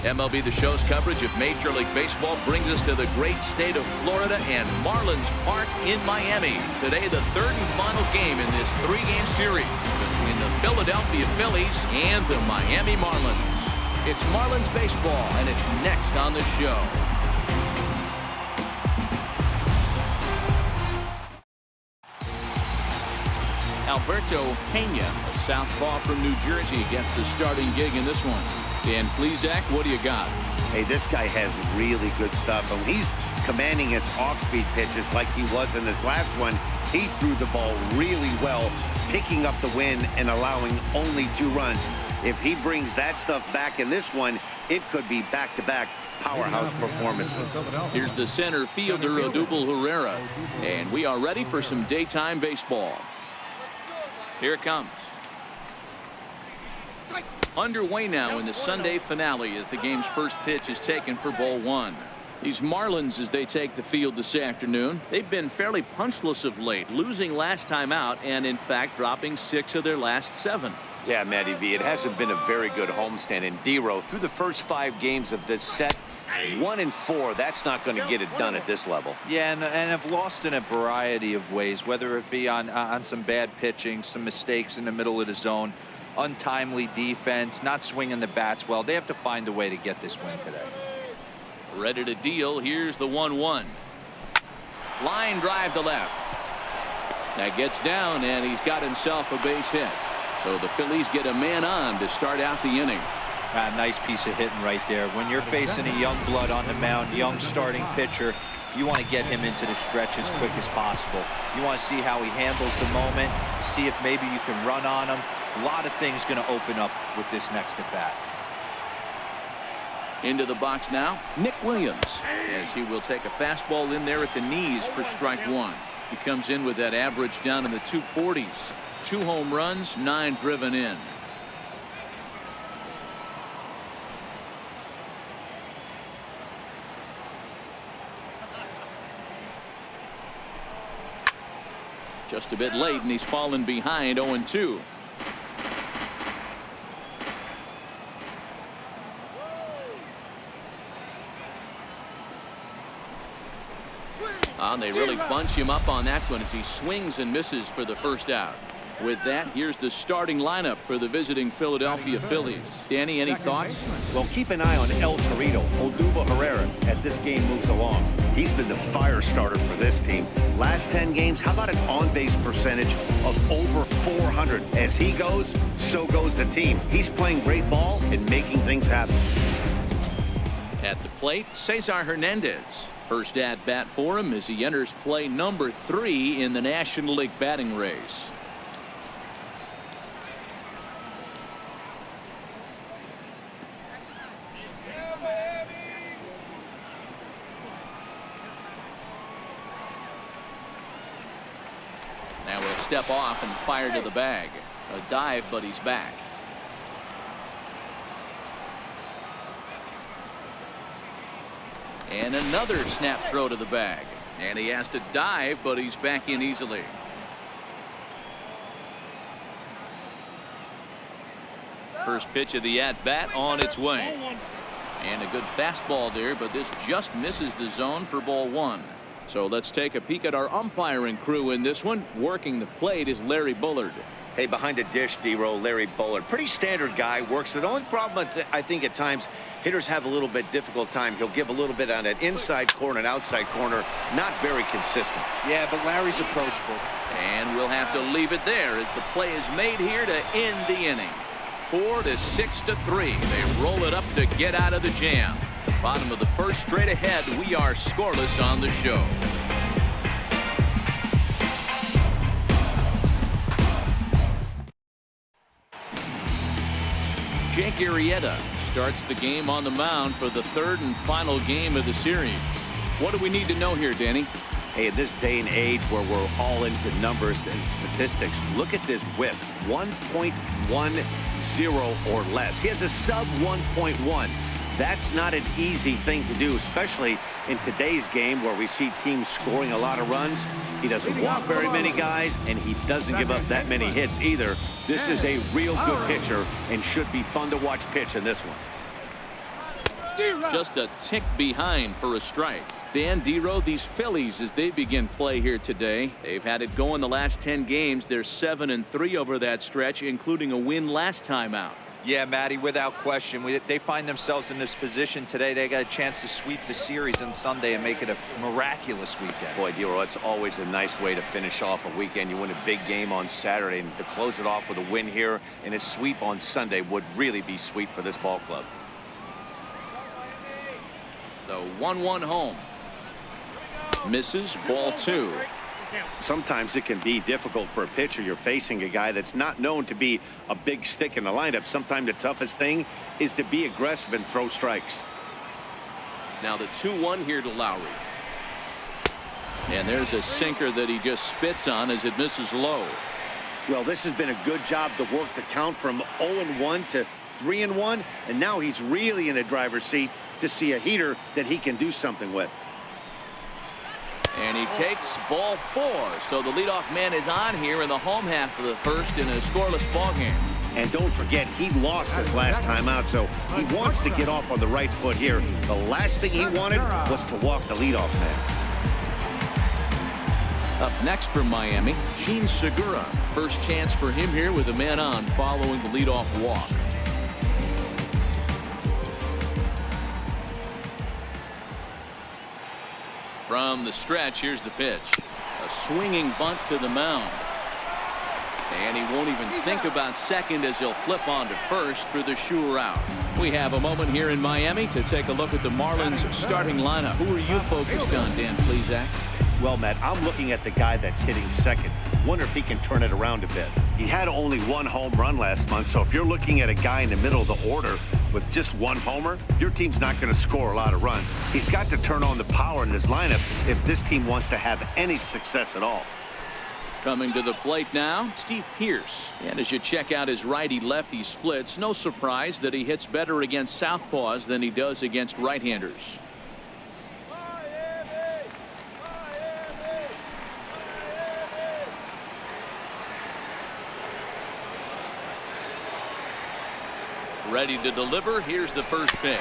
MLB The Show's coverage of Major League Baseball brings us to the great state of Florida and Marlins Park in Miami. Today, the third and final game in this three-game series between the Philadelphia Phillies and the Miami Marlins. It's Marlins Baseball, and it's next on the show. Alberto Pena, a southpaw from New Jersey, gets the starting gig in this one. Dan Plesac, what do you got? Hey, this guy has really good stuff. And he's commanding his off-speed pitches like he was in this last one. He threw the ball really well, picking up the win and allowing only 2 runs. If he brings that stuff back in this one, it could be back-to-back powerhouse performances. Here's the center fielder, Odubel Herrera. And we are ready for some daytime baseball. Here it comes. Underway now in the Sunday finale as the game's first pitch is taken for ball 1. These Marlins, as they take the field this afternoon, they've been fairly punchless of late, losing last time out and in fact dropping 6 of their last 7. Yeah, Matty V, it hasn't been a very good homestand. And D-Row, through the first 5 games of this set, 1 and 4, that's not going to get it done at this level. Yeah, and have lost in a variety of ways, whether it be on some bad pitching, some mistakes in the middle of the zone, untimely defense, not swinging the bats well. They have to find a way to get this win today. Ready to deal. Here's the 1-1. Line drive to left. That gets down, and he's got himself a base hit. So the Phillies get a man on to start out the inning. Nice piece of hitting right there. When you're facing a young blood on the mound, young starting pitcher, you want to get him into the stretch as quick as possible. You want to see how he handles the moment, see if maybe you can run on him. A lot of things going to open up with this next at bat. Into the box now, Nick Williams, as he will take a fastball in there at the knees for strike 1. He comes in with that average down in the 240s. 2 home runs, 9 driven in. Just a bit late, and he's fallen behind 0-2. They really bunch him up on that one as he swings and misses for the first out. With that, here's the starting lineup for the visiting Philadelphia Phillies. Danny, any thoughts? Well, keep an eye on El Torito, Odubel Herrera, as this game moves along. He's been the fire starter for this team. Last 10 games, how about an on-base percentage of over 400? As he goes, so goes the team. He's playing great ball and making things happen. At the plate, Cesar Hernandez. First at bat for him as he enters play number 3 in the National League batting race. Now we'll step off and fire to the bag. A dive, but he's back. And another snap throw to the bag. And he has to dive, but he's back in easily. First pitch of the at-bat on its way. And a good fastball there, but this just misses the zone for ball 1. So let's take a peek at our umpiring crew in this one. Working the plate is Larry Bullard. Hey, behind the dish, D-Row, Larry Bullard. Pretty standard guy, works it. The only problem, I think, at times, hitters have a little bit difficult time. He'll give a little bit on that inside corner and outside corner. Not very consistent. Yeah, but Larry's approachable. And we'll have to leave it there as the play is made here to end the inning. 4 to 6 to 3. They roll it up to get out of the jam. Bottom of the first, straight ahead. We are scoreless on the show. Jake Arrieta starts the game on the mound for the 3rd and final game of the series. What do we need to know here, Danny? Hey, in this day and age where we're all into numbers and statistics, look at this whip, 1.10 or less. He has a sub 1.1. That's not an easy thing to do, especially in today's game where we see teams scoring a lot of runs. He doesn't walk very many guys, and he doesn't give up that many hits either. This is a real good pitcher and should be fun to watch pitch in this one. Just a tick behind for a strike. Dan Dero, these Phillies, as they begin play here today, they've had it going the last 10 games. They're 7-3 over that stretch, including a win last time out. Yeah, Matty, without question. They find themselves in this position today. They got a chance to sweep the series on Sunday and make it a miraculous weekend. Boy, Dero, it's always a nice way to finish off a weekend. You win a big game on Saturday, and to close it off with a win here and a sweep on Sunday would really be sweet for this ball club. The 1-1 home. Misses, ball 2. Sometimes it can be difficult for a pitcher. You're facing a guy that's not known to be a big stick in the lineup. Sometimes the toughest thing is to be aggressive and throw strikes. Now the 2-1 here to Lowry. And there's a sinker that he just spits on as it misses low. Well, this has been a good job to work the count from 0-1 to 3-1, and now he's really in the driver's seat to see a heater that he can do something with. And he takes ball 4. So the leadoff man is on here in the home half of the first in a scoreless ball game. And don't forget, he lost his last time out, so he wants to get off on the right foot here. The last thing he wanted was to walk the leadoff man. Up next from Miami, Gene Segura. First chance for him here with a man on following the leadoff walk. From the stretch, here's the pitch. A swinging bunt to the mound. And he won't even think about second as he'll flip on to first for the sure out. We have a moment here in Miami to take a look at the Marlins starting lineup. Who are you focused on, Dan Plesac? Well, Matt, I'm looking at the guy that's hitting second. Wonder if he can turn it around a bit. He had only 1 home run last month, so if you're looking at a guy in the middle of the order with just 1 homer, your team's not going to score a lot of runs. He's got to turn on the power in his lineup if this team wants to have any success at all. Coming to the plate now, Steve Pearce. And as you check out his righty-lefty splits, no surprise that he hits better against southpaws than he does against right-handers. Ready to deliver. Here's the first pitch.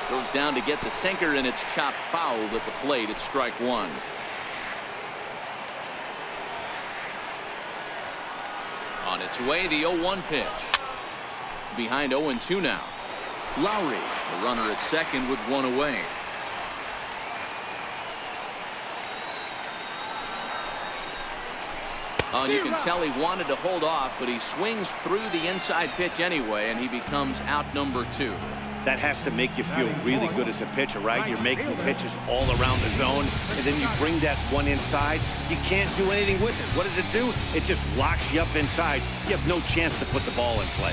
Goes down to get the sinker, and it's chopped foul at the plate. It's strike 1. On its way, the 0-1 pitch. Behind 0-2 now. Lowry, the runner at second with 1 away. And you can tell he wanted to hold off, but he swings through the inside pitch anyway, and he becomes out number 2. That has to make you feel really good as a pitcher, right? You're making pitches all around the zone, and then you bring that one inside. You can't do anything with it. What does it do? It just locks you up inside. You have no chance to put the ball in play.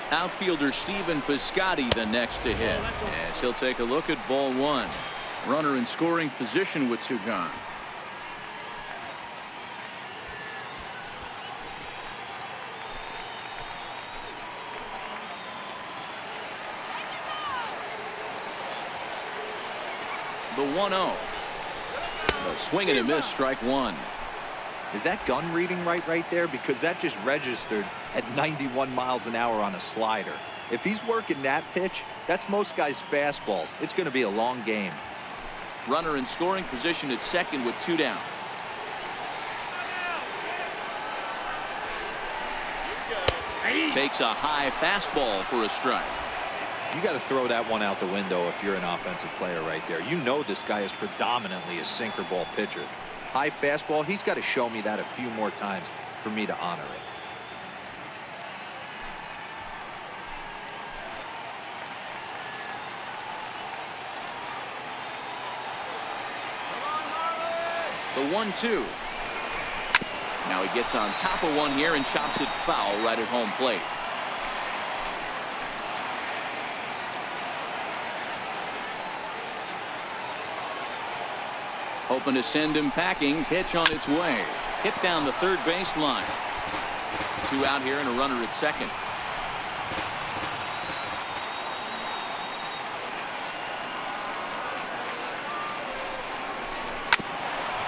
Outfielder Stephen Piscotty the next to hit, as he'll take a look at ball 1. Runner in scoring position with 2 gone. The 1-0. A swing and a miss, strike 1. Is that gun reading right there? Because that just registered at 91 miles an hour on a slider. If he's working that pitch, that's most guys' fastballs. It's going to be a long game. Runner in scoring position at second with 2 down. Takes a high fastball for a strike. You got to throw that one out the window if you're an offensive player right there. You know this guy is predominantly a sinker ball pitcher. High fastball, he's got to show me that a few more times for me to honor it. The 1-2. Now he gets on top of one here and chops it foul right at home plate. Hoping to send him packing. Pitch on its way. Hit down the third baseline. 2 out here and a runner at second.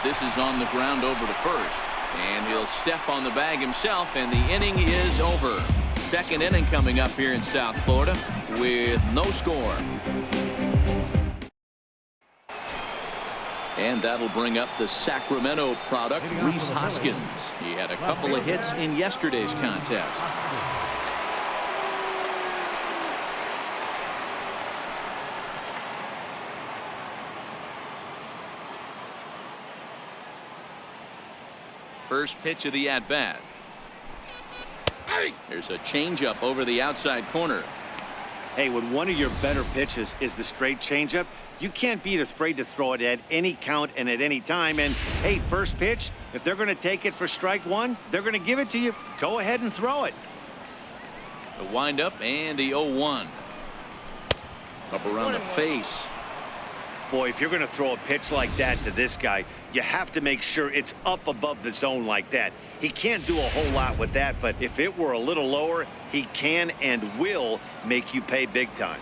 This is on the ground over to first. And he'll step on the bag himself, and the inning is over. Second inning coming up here in South Florida with no score. And that'll bring up the Sacramento product, Rhys Hoskins. He had a couple of hits in yesterday's contest. First pitch of the at-bat. There's a changeup over the outside corner. Hey, when one of your better pitches is the straight changeup, you can't be afraid to throw it at any count and at any time. And, hey, first pitch, if they're going to take it for strike one, they're going to give it to you. Go ahead and throw it. The windup and the 0-1. Up around the face. Boy, if you're going to throw a pitch like that to this guy, you have to make sure it's up above the zone like that. He can't do a whole lot with that, but if it were a little lower, he can and will make you pay big time.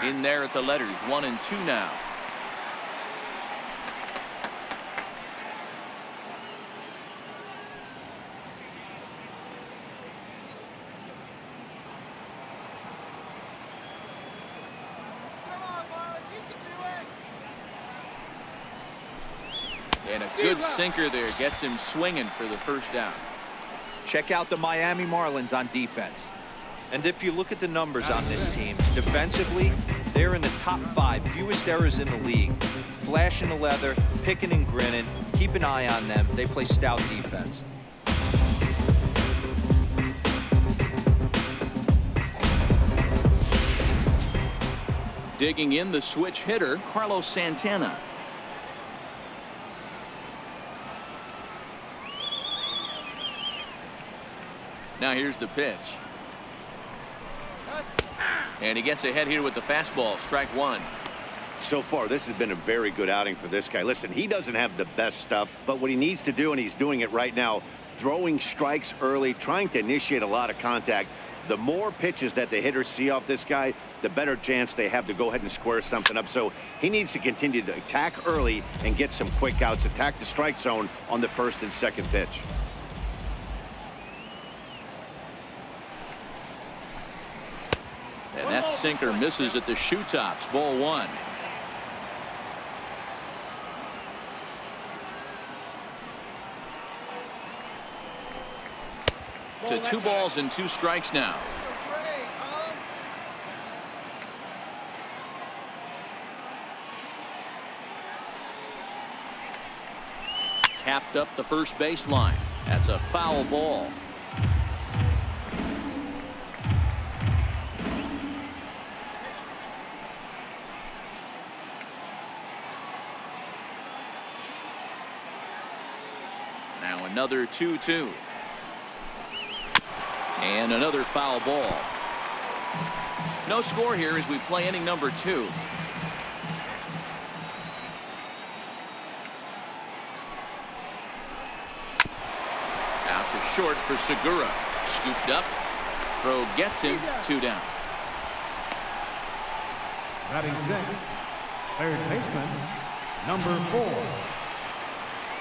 In there at the letters, 1 and 2 now. And a good sinker there gets him swinging for the first down. Check out the Miami Marlins on defense. And if you look at the numbers on this team, defensively, they're in the top 5 fewest errors in the league. Flashing the leather, picking and grinning. Keep an eye on them. They play stout defense. Digging in the switch hitter, Carlos Santana. Now here's the pitch. And he gets ahead here with the fastball. Strike one. So far, this has been a very good outing for this guy. Listen, he doesn't have the best stuff, but what he needs to do, and he's doing it right now, throwing strikes early, trying to initiate a lot of contact. The more pitches that the hitters see off this guy, the better chance they have to go ahead and square something up. So he needs to continue to attack early and get some quick outs, attack the strike zone on the first and second pitch. And that sinker misses at the shoe tops. Ball one. To 2 balls and 2 strikes now. Tapped up the first baseline. That's a foul ball. Now another 2-2. And another foul ball. No score here as we play inning number 2. Out to short for Segura. Scooped up. Throw gets him. 2 down. Batting sixth, third baseman, number 4.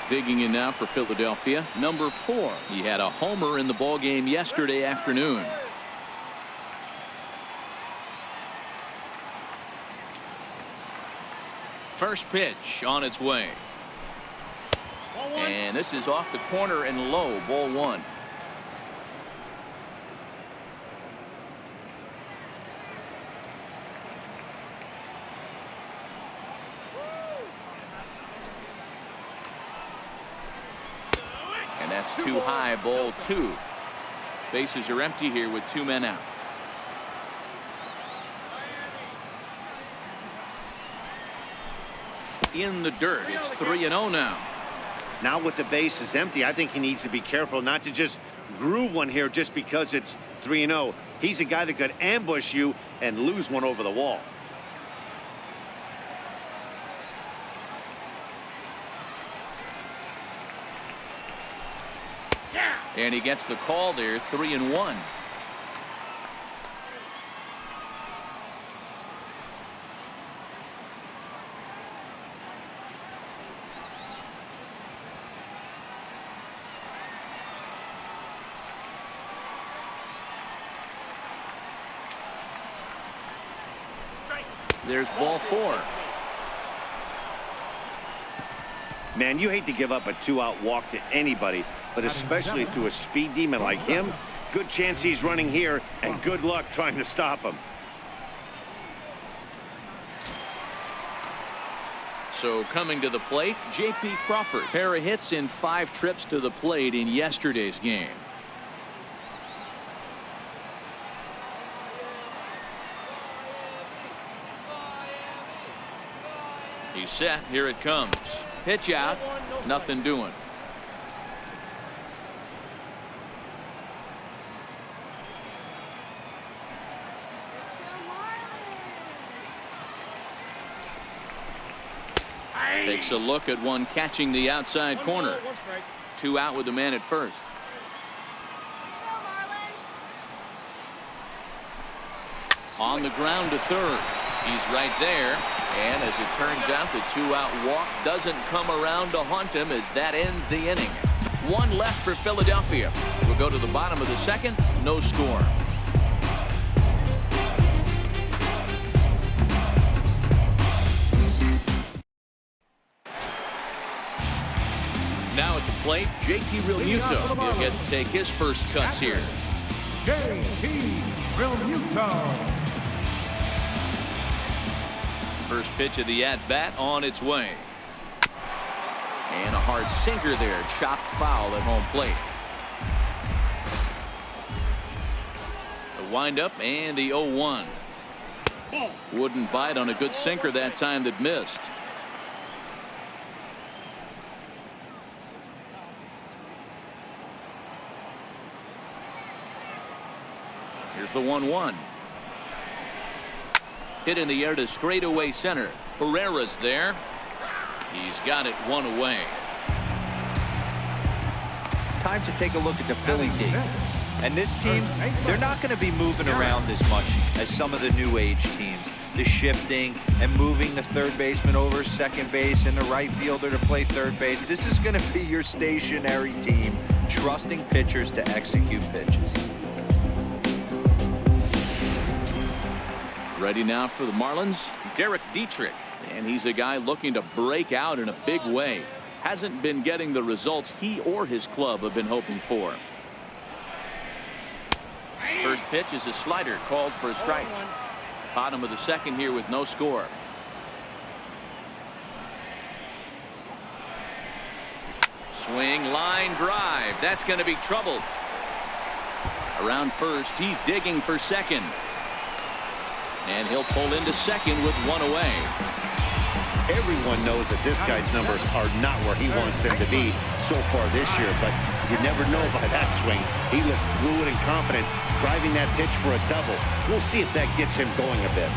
Digging in now for Philadelphia, number 4. He had a homer in the ballgame yesterday afternoon. First pitch on its way. And this is off the corner and low. Ball one. And that's too high. Ball two. Bases are empty here with 2 men out. In the dirt. It's 3-0 now. Now with the bases empty, I think he needs to be careful not to just groove one here just because it's 3-0. He's a guy that could ambush you and lose one over the wall. And he gets the call there. 3-1. There's ball 4. Man, you hate to give up a 2-out walk to anybody, but especially to a speed demon like him. Good chance he's running here, and good luck trying to stop him. So coming to the plate, J.P. Crawford. Pair of hits in 5 trips to the plate in yesterday's game. He's set. Here it comes. Pitch out. Nothing doing. Takes a look at one catching the outside corner. 2 out with the man at first. On the ground to third. He's right there. And as it turns out, the 2-out walk doesn't come around to haunt him as that ends the inning. 1 left for Philadelphia. We'll go to the bottom of the second. No score. Now at the plate, JT Realmuto. He'll get to take his first cuts here. JT Realmuto. First pitch of the at-bat on its way. And a hard sinker there. Chopped foul at home plate. The windup and the 0-1. Wouldn't bite on a good sinker that time that missed. Here's the 1-1. Hit in the air to straightaway center. Pereira's there. He's got it 1 away. Time to take a look at the Philly D. And this team, they're not going to be moving around as much as some of the new age teams. The shifting and moving the third baseman over second base and the right fielder to play third base. This is going to be your stationary team, trusting pitchers to execute pitches. Ready now for the Marlins, Derek Dietrich. And he's a guy looking to break out in a big way. Hasn't been getting the results he or his club have been hoping for. First pitch is a slider called for a strike. Bottom of the second here with no score. Swing, line drive. That's going to be trouble. Around first, he's digging for second. And he'll pull into second with 1 away. Everyone knows that this guy's numbers are not where he wants them to be so far this year, but you never know by that swing. He looked fluid and confident, driving that pitch for a double. We'll see if that gets him going a bit.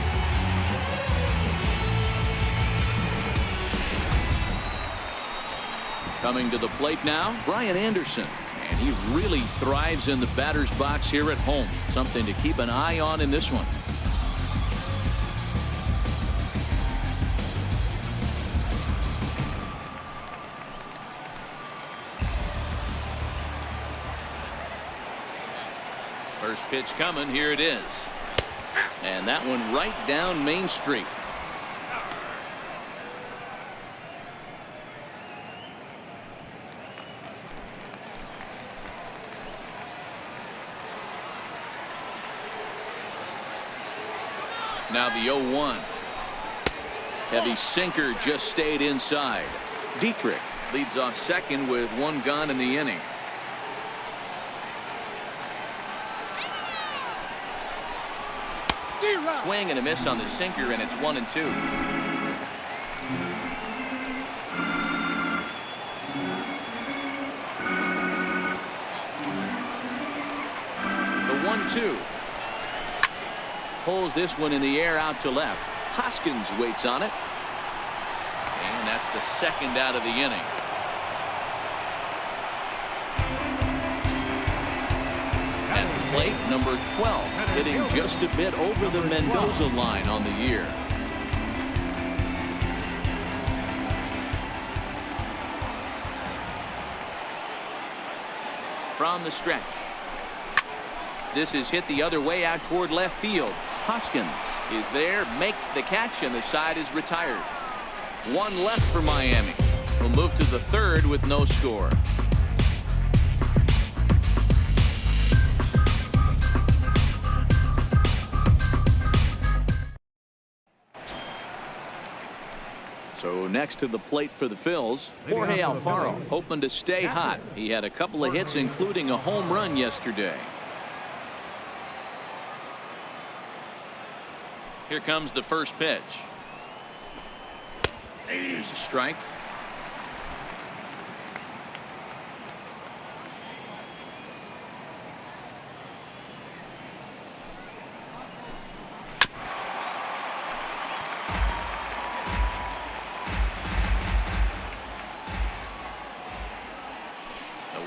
Coming to the plate now, Brian Anderson. And he really thrives in the batter's box here at home. Something to keep an eye on in this one. First pitch coming. Here it is. And that one right down Main Street. Now the 0-1. Heavy sinker just stayed inside. Dietrich leads off second with 1 gone in the inning. Swing and a miss on the sinker, and it's 1-2. The 1-2. Pulls this one in the air out to left. Hoskins waits on it. And that's the second out of the inning. At the plate, number 12, hitting just a bit over the Mendoza line on the year. From the stretch. This is hit the other way out toward left field. Hoskins is there, makes the catch, and the side is retired. One left for Miami. We'll move to the third with no score. So next to the plate for the Phils, Jorge Alfaro, hoping to stay hot. He had a couple of hits, including a home run yesterday. Here comes the first pitch. Here's a strike.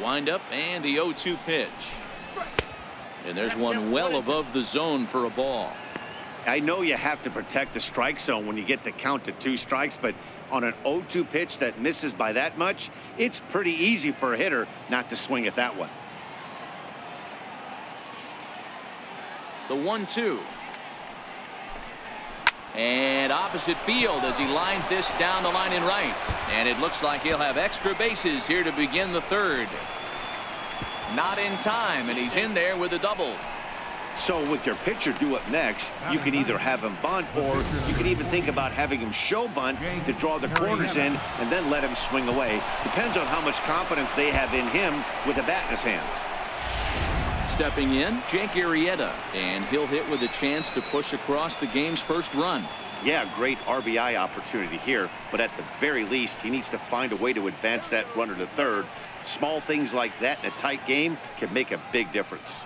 Windup and the 0-2 pitch. And there's one well above the zone for a ball. I know you have to protect the strike zone when you get the count to 2 strikes, but on an 0-2 pitch that misses by that much, it's pretty easy for a hitter not to swing at that one. The 1-2. And opposite field as he lines this down the line in right. And it looks like he'll have extra bases here to begin the third. Not in time, and he's in there with a double. So with your pitcher due up next, you can either have him bunt, or you can even think about having him show bunt to draw the corners in and then let him swing away. Depends on how much confidence they have in him with the bat in his hands. Stepping in, Jake Arrieta, and he'll hit with a chance to push across the game's first run. Yeah, great RBI opportunity here, but at the very least, he needs to find a way to advance that runner to third. Small things like that in a tight game can make a big difference.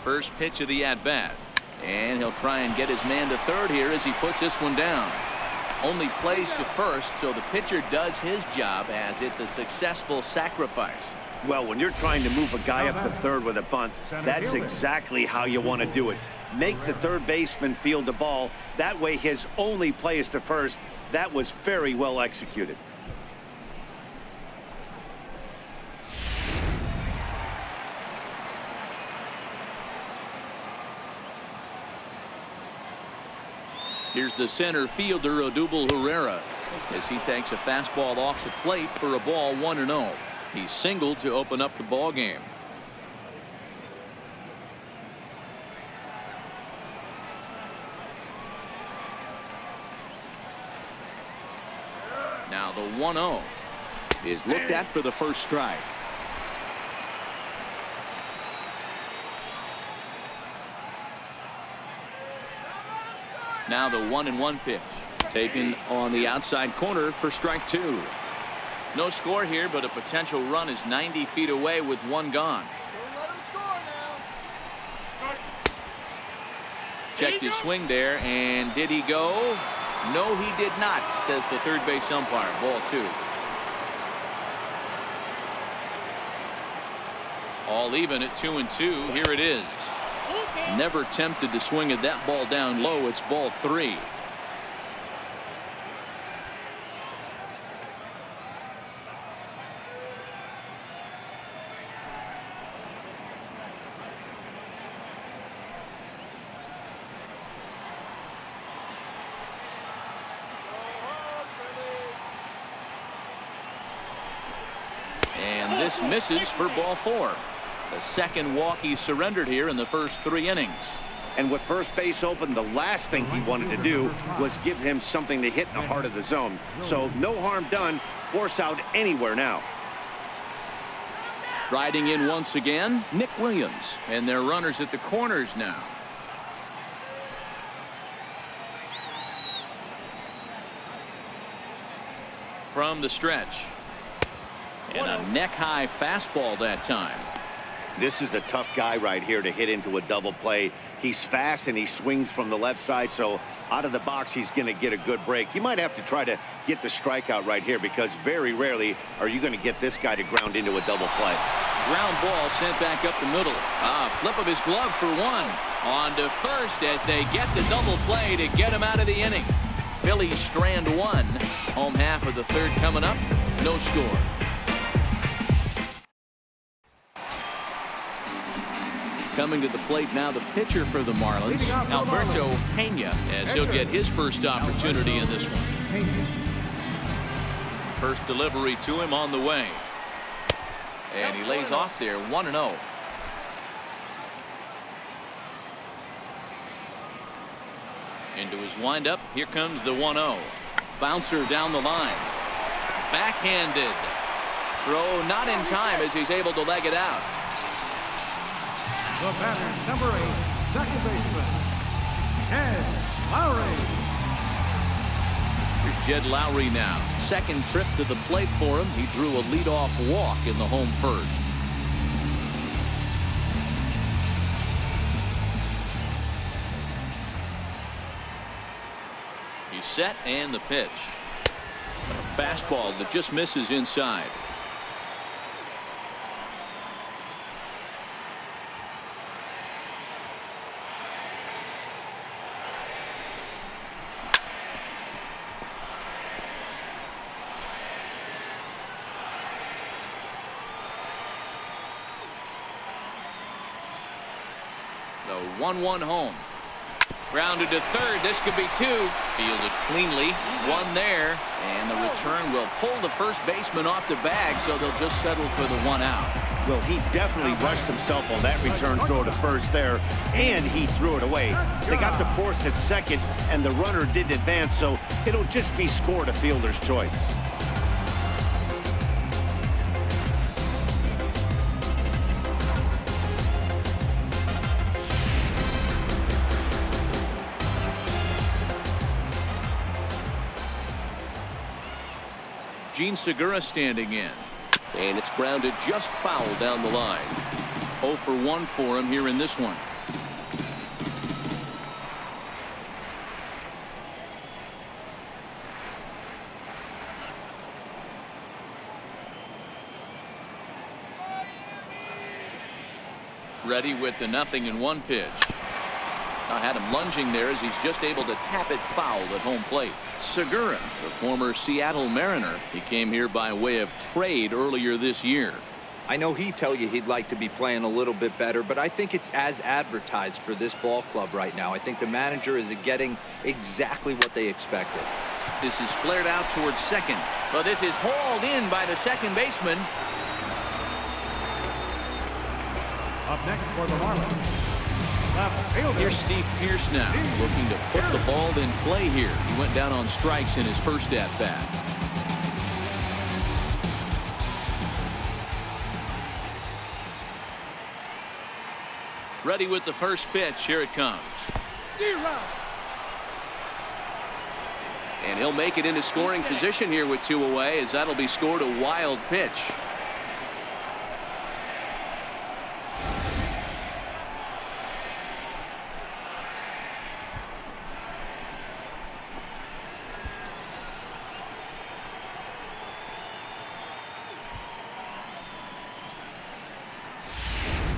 First pitch of the at-bat. And he'll try and get his man to third here as he puts this one down. Only plays to first, so the pitcher does his job as it's a successful sacrifice. Well, when you're trying to move a guy up to third with a bunt, that's exactly how you want to do it. Make the third baseman field the ball. That way his only play is to first. That was very well executed. Here's the center fielder, Odubel Herrera, as he takes a fastball off the plate for a ball 1-0. He singled to open up the ball game. Now the 1-0 is looked at for the first strike. Now the 1-1 pitch taken on the outside corner for strike 2. No score here, but a potential run is 90 feet away with one gone. Checked his swing there, and did he go? No, he did not, says the third base umpire. Ball 2. All even at 2-2. Here it is. Never tempted to swing at that ball down low. It's ball 3. And this misses for ball 4. The second walk he surrendered here in the first 3 innings. And with first base open, the last thing he wanted to do was give him something to hit in the heart of the zone. So no harm done. Force out anywhere now. Riding in once again, Nick Williams, and their runners at the corners now. From the stretch. And a neck-high fastball that time. This is the tough guy right here to hit into a double play. He's fast and he swings from the left side, so out of the box he's going to get a good break. You might have to try to get the strikeout right here, because very rarely are you going to get this guy to ground into a double play. Ground ball sent back up the middle. Flip of his glove for one. On to first as they get the double play to get him out of the inning. Phillies strand one. Home half of the third coming up. No score. Coming to the plate now, the pitcher for the Marlins, Alberto Pena, as he'll get his first opportunity in this one. First delivery to him on the way. And he lays off there, 1-0. Into his windup. Here comes the 1-0. Bouncer down the line. Backhanded. Throw not in time as he's able to leg it out. The batter, number 8, second baseman, Jed Lowry. Here's Jed Lowry now. Second trip to the plate for him. He drew a leadoff walk in the home first. He's set and the pitch. A fastball that just misses inside. The 1-1 home. Grounded to third. This could be two. Fielded cleanly. One there. And the return will pull the first baseman off the bag, so they'll just settle for the 1 out. Well, he definitely rushed himself on that return throw to first there, and he threw it away. They got the force at second, and the runner didn't advance, so it'll just be scored a fielder's choice. Gene Segura standing in. And it's grounded just foul down the line. 0 for 1 for him here in this one. Ready with the 0-1 pitch. I had him lunging there as he's just able to tap it foul at home plate. Segura, the former Seattle Mariner, he came here by way of trade earlier this year. I know he'd tell you he'd like to be playing a little bit better, but I think it's as advertised for this ball club right now. I think the manager is getting exactly what they expected. This is flared out towards second. But this is hauled in by the second baseman. Up next for the Marlins, left fielder. Here's Steve Pearce now, looking to put the ball in play here. He went down on strikes in his first at-bat. Ready with the first pitch. Here it comes. And he'll make it into scoring position here with 2 away, as that'll be scored a wild pitch.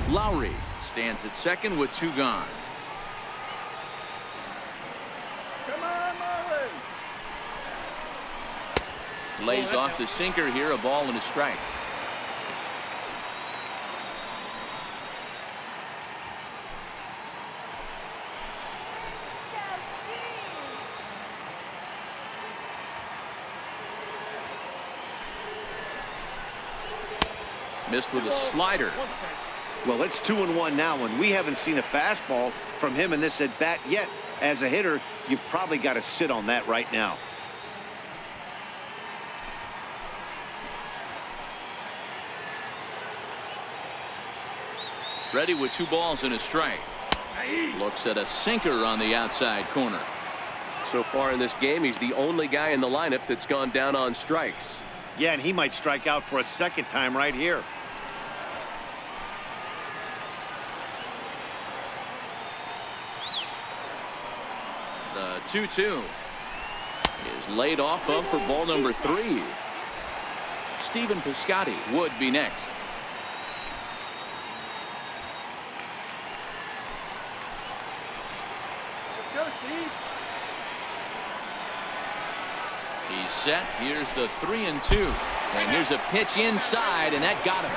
Lowry stands at second with 2 gone. Come on, Marlins. Lays off the sinker here, a ball and a strike. Missed with a slider. Well, it's 2-1 now, and we haven't seen a fastball from him in this at-bat yet. As a hitter, you've probably got to sit on that right now. Ready with 2 balls and a strike. Looks at a sinker on the outside corner. So far in this game, he's the only guy in the lineup that's gone down on strikes. Yeah, and he might strike out for a second time right here. The 2-2 is laid off of for ball number 3. Stephen Piscotty would be next. Set. Here's the 3-2. And here's a pitch inside, and that got him.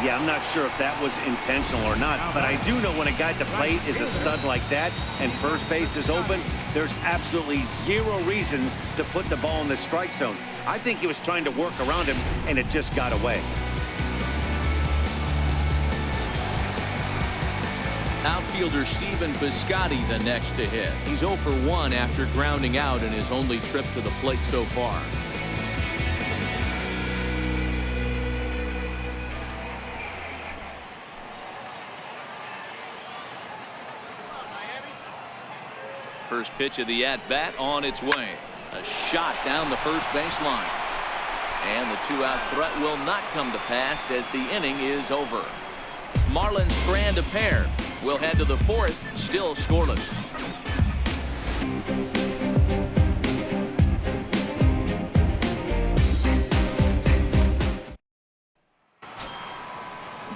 Yeah, I'm not sure if that was intentional or not, but I do know when a guy at the plate is a stud like that and first base is open, there's absolutely zero reason to put the ball in the strike zone. I think he was trying to work around him, and it just got away. Outfielder Stephen Piscotty the next to hit. He's 0 for 1 after grounding out in his only trip to the plate so far. First pitch of the at-bat on its way. A shot down the first baseline. And the 2-out threat will not come to pass as the inning is over. Marlins strand a pair. We'll head to the 4th, still scoreless.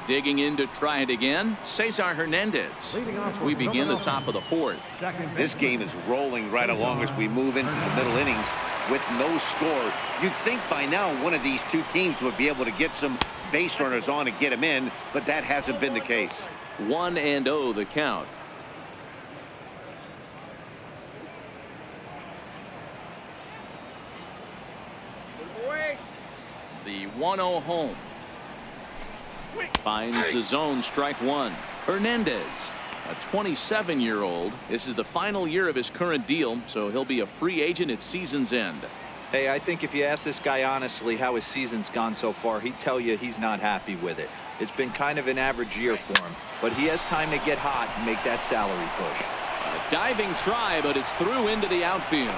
Digging in to try it again, Cesar Hernandez. As we begin the top of the 4th. This game is rolling right along as we move into the middle innings with no score. You'd think by now one of these two teams would be able to get some base runners on and get them in, but that hasn't been the case. 1-0 the count. The 1-0 home. Finds the zone, strike one. Hernandez, a 27-year-old. This is the final year of his current deal, so he'll be a free agent at season's end. Hey, I think if you ask this guy honestly how his season's gone so far, he'd tell you he's not happy with it. It's been kind of an average year for him, but he has time to get hot and make that salary push. A diving try, but it's through into the outfield.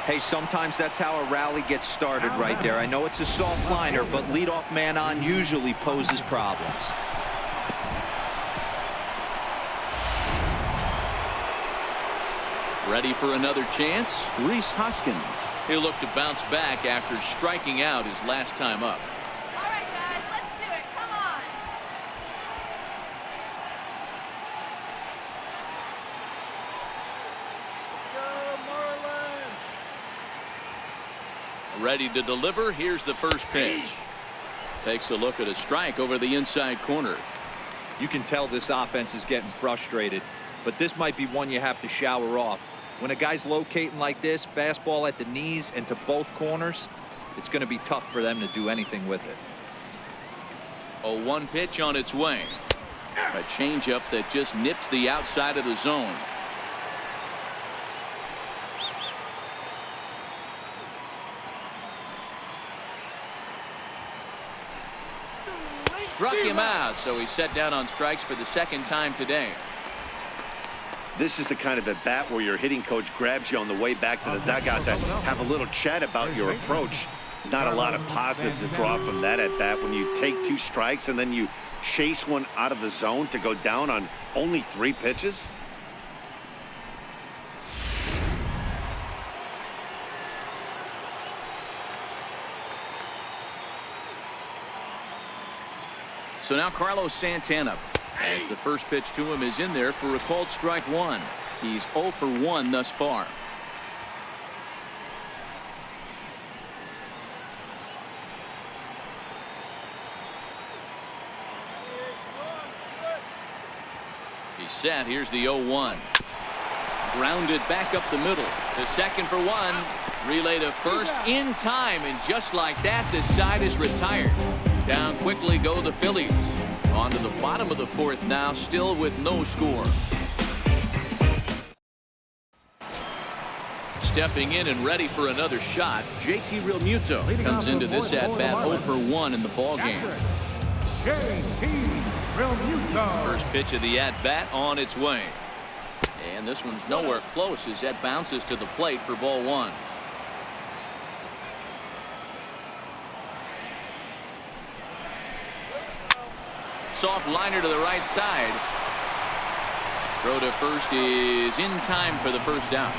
Hey, sometimes that's how a rally gets started right there. I know it's a soft liner, but leadoff man on usually poses problems. Ready for another chance? Rhys Hoskins. He'll look to bounce back after striking out his last time up. All right, guys, let's do it. Come on. Ready to deliver. Here's the first pitch. Takes a look at a strike over the inside corner. You can tell this offense is getting frustrated, but this might be one you have to shower off. When a guy's locating like this, fastball at the knees and to both corners, it's going to be tough for them to do anything with it. A 1 pitch on its way. A changeup that just nips the outside of the zone. Struck him out, so he's set down on strikes for the second time today. This is the kind of at bat where your hitting coach grabs you on the way back to the dugout to have a little chat about your approach. Not a lot of positives to draw from that at bat when you take 2 strikes and then you chase one out of the zone to go down on only 3 pitches. So now Carlos Santana, as the first pitch to him is in there for a called strike one. He's 0 for 1 thus far. He's set. Here's the 0-1. Grounded back up the middle. To second for 1. Relay to first in time, and just like that, this side is retired. Down quickly go the Phillies. On to the bottom of the 4th now, still with no score. Stepping in and ready for another shot, JT Realmuto comes into this at-bat 0 for 1 in the ballgame. First pitch of the at-bat on its way. And this one's nowhere close as that bounces to the plate for ball 1. Soft liner to the right side. Throw to first is in time for the first down.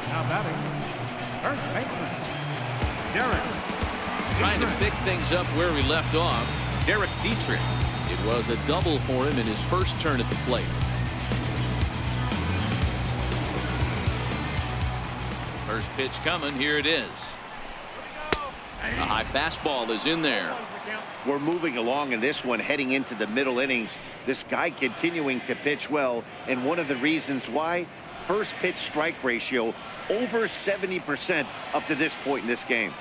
Now batting, first baseman, Derek. Trying to pick things up where we left off, Derek Dietrich. It was a double for him in his first turn at the plate. First pitch coming. Here it is. A high fastball is in there. We're moving along in this one, heading into the middle innings. This guy continuing to pitch well, and one of the reasons why, first pitch strike ratio over 70% up to this point in this game.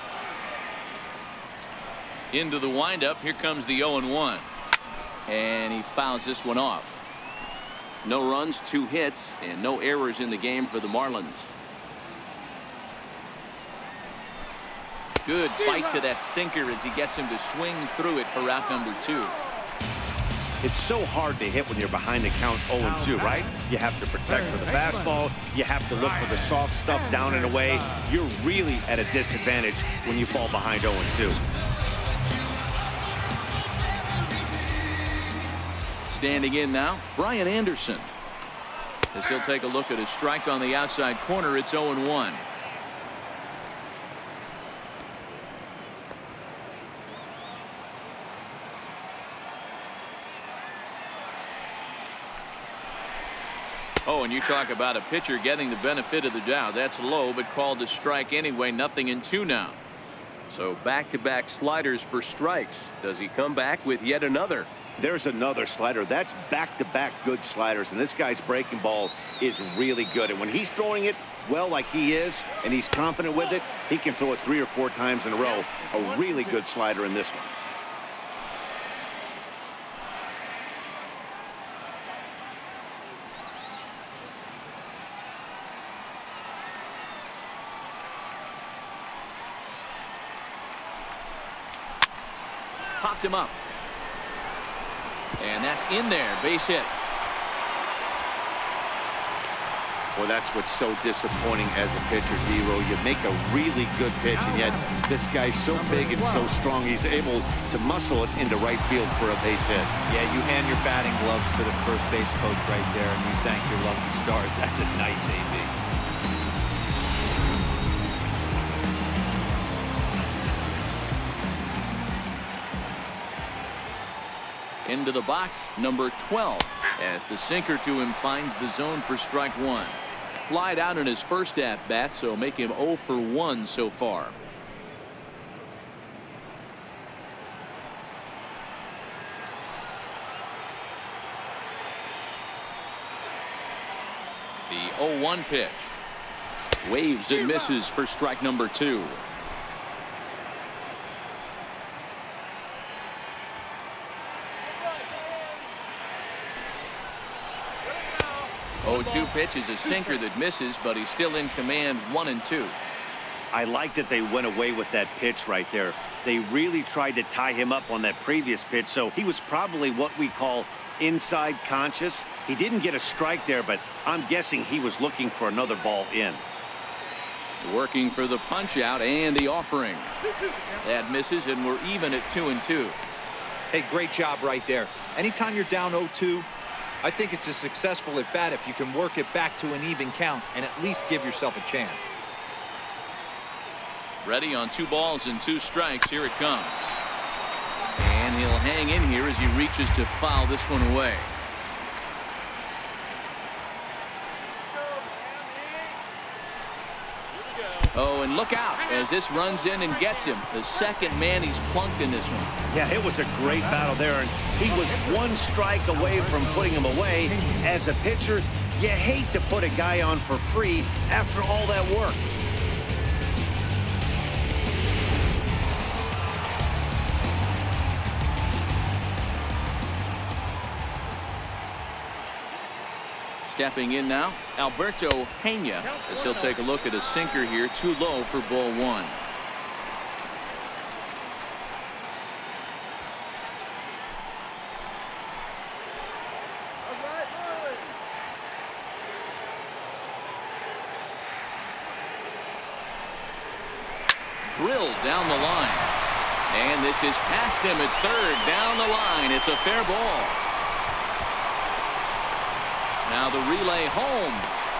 Into the windup. Here comes the 0-1. And he fouls this one off. No runs, 2 hits, and no errors in the game for the Marlins. Good fight to that sinker as he gets him to swing through it for out number 2. It's so hard to hit when you're behind the count 0-2, right? You have to protect for the fastball. You have to look for the soft stuff down and away. You're really at a disadvantage when you fall behind 0-2. Standing in now, Brian Anderson. As he'll take a look at his strike on the outside corner, it's 0-1. Oh, and you talk about a pitcher getting the benefit of the doubt. That's low, but called a strike anyway. 0-2 now. So back-to-back sliders for strikes. Does he come back with yet another? There's another slider. That's back-to-back good sliders, and this guy's breaking ball is really good. And when he's throwing it well like he is, and he's confident with it, he can throw it 3 or 4 times in a row. A really good slider in this one. Popped him up. And that's in there. Base hit. Well, that's what's so disappointing as a pitcher, D-Row. You make a really good pitch, and yet this guy's so big and so strong, he's able to muscle it into right field for a base hit. Yeah, you hand your batting gloves to the first base coach right there, and you thank your lucky stars. That's a nice AB. Into the box, number 12, as the sinker to him finds the zone for strike 1. Flied out in his first at-bat, so make him 0 for 1 so far. The 0-1 pitch. Waves and misses for strike number 2. 0-2 pitch is a sinker that misses, but he's still in command. 1-2. I like that they went away with that pitch right there. They really tried to tie him up on that previous pitch, so he was probably what we call inside conscious. He didn't get a strike there, but I'm guessing he was looking for another ball in. Working for the punch out and the offering. That misses, and we're even at 2-2. Hey, great job right there. Anytime you're down 0-2, I think it's a successful at bat if you can work it back to an even count and at least give yourself a chance. Ready on 2 balls and 2 strikes. Here it comes. And he'll hang in here as he reaches to foul this one away. Oh, and look out as this runs in and gets him. The second man he's plunked in this one. Yeah, it was a great battle there, and he was 1 strike away from putting him away. As a pitcher, you hate to put a guy on for free after all that work. Stepping in now, Alberto Pena, as he'll take a look at a sinker here, too low for ball 1. Drilled down the line. And this is past him at third, down the line. It's a fair ball. Now the relay home,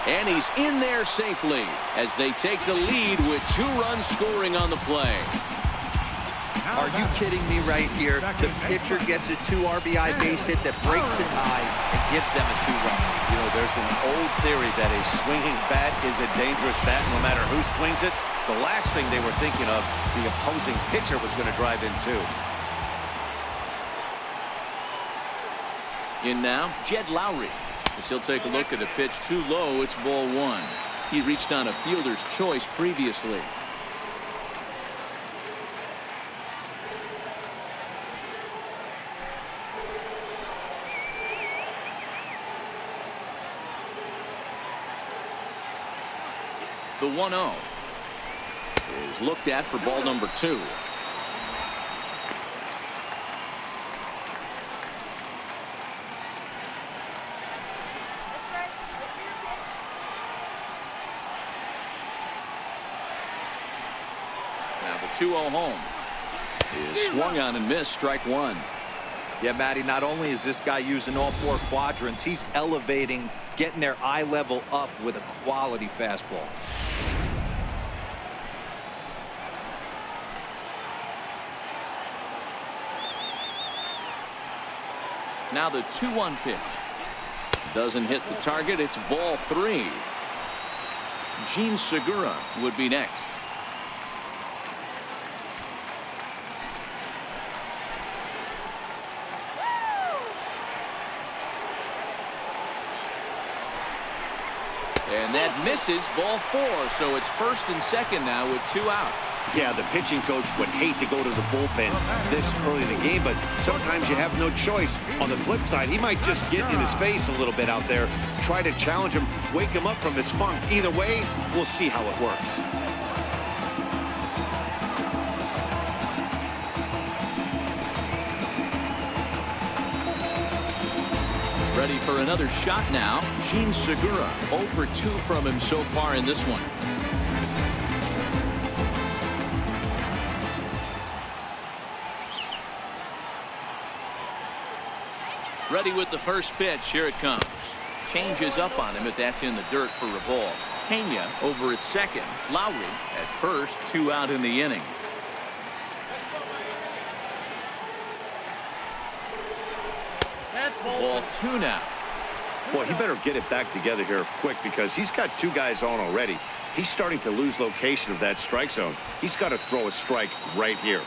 and he's in there safely as they take the lead with 2 runs scoring on the play. Are you kidding me right here? The pitcher gets a 2 RBI base hit that breaks the tie and gives them a 2-run lead. You know, there's an old theory that a swinging bat is a dangerous bat no matter who swings it. The last thing they were thinking of, the opposing pitcher was going to drive in too. In now, Jed Lowry. As he'll take a look at a pitch too low, it's ball one. He reached on a fielder's choice previously. The 1-0 is looked at for ball number 2. Now the 2-0 home is swung on and missed, strike one. Yeah, Matty, not only is this guy using all 4 quadrants, he's elevating, getting their eye level up with a quality fastball. Now the 2-1 pitch. Doesn't hit the target. It's ball 3. Gene Segura would be next. And that misses, ball 4. So it's first and second now with 2 out. Yeah, the pitching coach would hate to go to the bullpen this early in the game, but sometimes you have no choice. On the flip side, he might just get in his face a little bit out there, try to challenge him, wake him up from his funk. Either way, we'll see how it works. Ready for another shot now. Gene Segura, 0 for 2 from him so far in this one. Ready with the first pitch. Here it comes. Changes up on him, but that's in the dirt for a ball. Pena over at second. Lowry at first. 2 out in the inning. Ball 2 now. Boy, he better get it back together here quick because he's got 2 guys on already. He's starting to lose location of that strike zone. He's got to throw a strike right here.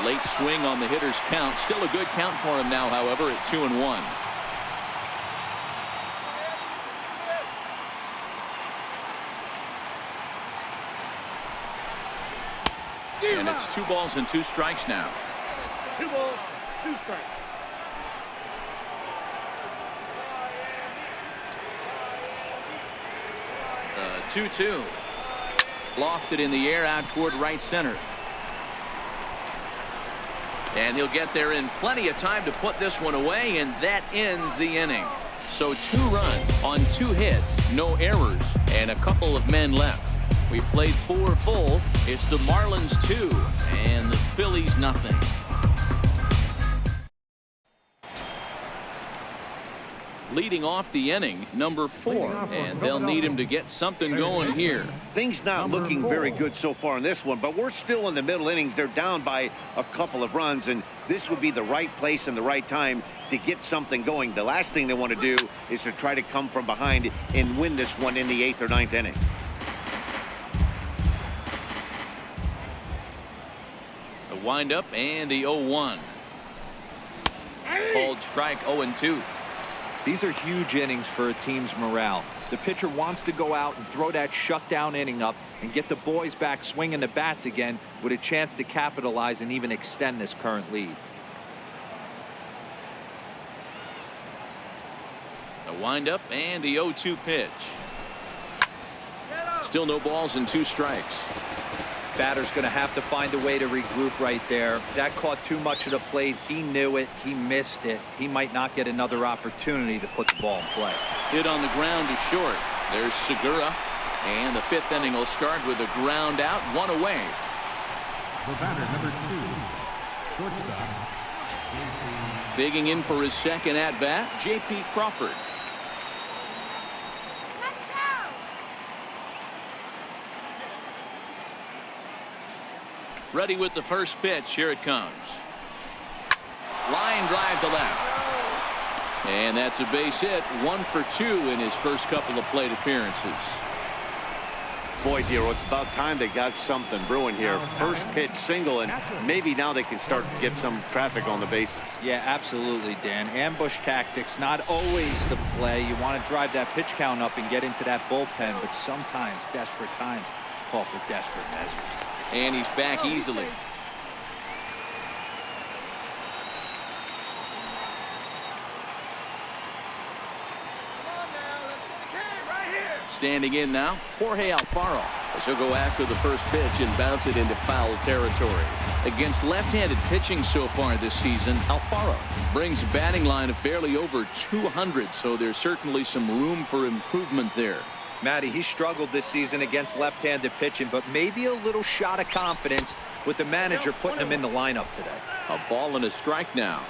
Late swing on the hitter's count. Still a good count for him now, however, at 2-1. And it's 2 balls and 2 strikes now. 2 balls, 2 strikes. 2-2. Lofted in the air out toward right center. And he'll get there in plenty of time to put this one away, and that ends the inning. So 2 runs on 2 hits, no errors, and a couple of men left. We played 4 full. It's the Marlins 2 and the Phillies nothing. Leading off the inning, number 4, and they'll need him to get something going here. Things not looking very good so far in this one, but we're still in the middle innings. They're down by a couple of runs, and this would be the right place and the right time to get something going. The last thing they want to do is to try to come from behind and win this one in the 8th or 9th inning. The windup and the 0-1. Called strike 0-2. These are huge innings for a team's morale. The pitcher wants to go out and throw that shutdown inning up and get the boys back swinging the bats again with a chance to capitalize and even extend this current lead. The windup and the 0-2 pitch. Still no balls and 2 strikes. Batter's going to have to find a way to regroup right there. That caught too much of the plate. He knew it. He missed it. He might not get another opportunity to put the ball in play. Hit on the ground to short. There's Segura. And the 5th inning will start with a ground out, 1 away. For batter number 2, shortstop. Digging in for his second at bat, J.P. Crawford. Ready with the first pitch. Here it comes. Line drive to left. And that's a base hit. 1 for 2 in his first couple of plate appearances. Boy, Dero, it's about time they got something brewing here. First pitch single, and maybe now they can start to get some traffic on the bases. Yeah, absolutely, Dan. Ambush tactics, not always the play. You want to drive that pitch count up and get into that bullpen, but sometimes desperate times call for desperate measures. And he's back easily. Standing in now, Jorge Alfaro. As he'll go after the first pitch and bounce it into foul territory. Against left-handed pitching so far this season, Alfaro brings a batting line of barely over 200, so there's certainly some room for improvement there. Matty, he struggled this season against left-handed pitching, but maybe a little shot of confidence with the manager putting him in the lineup today. A ball and a strike now.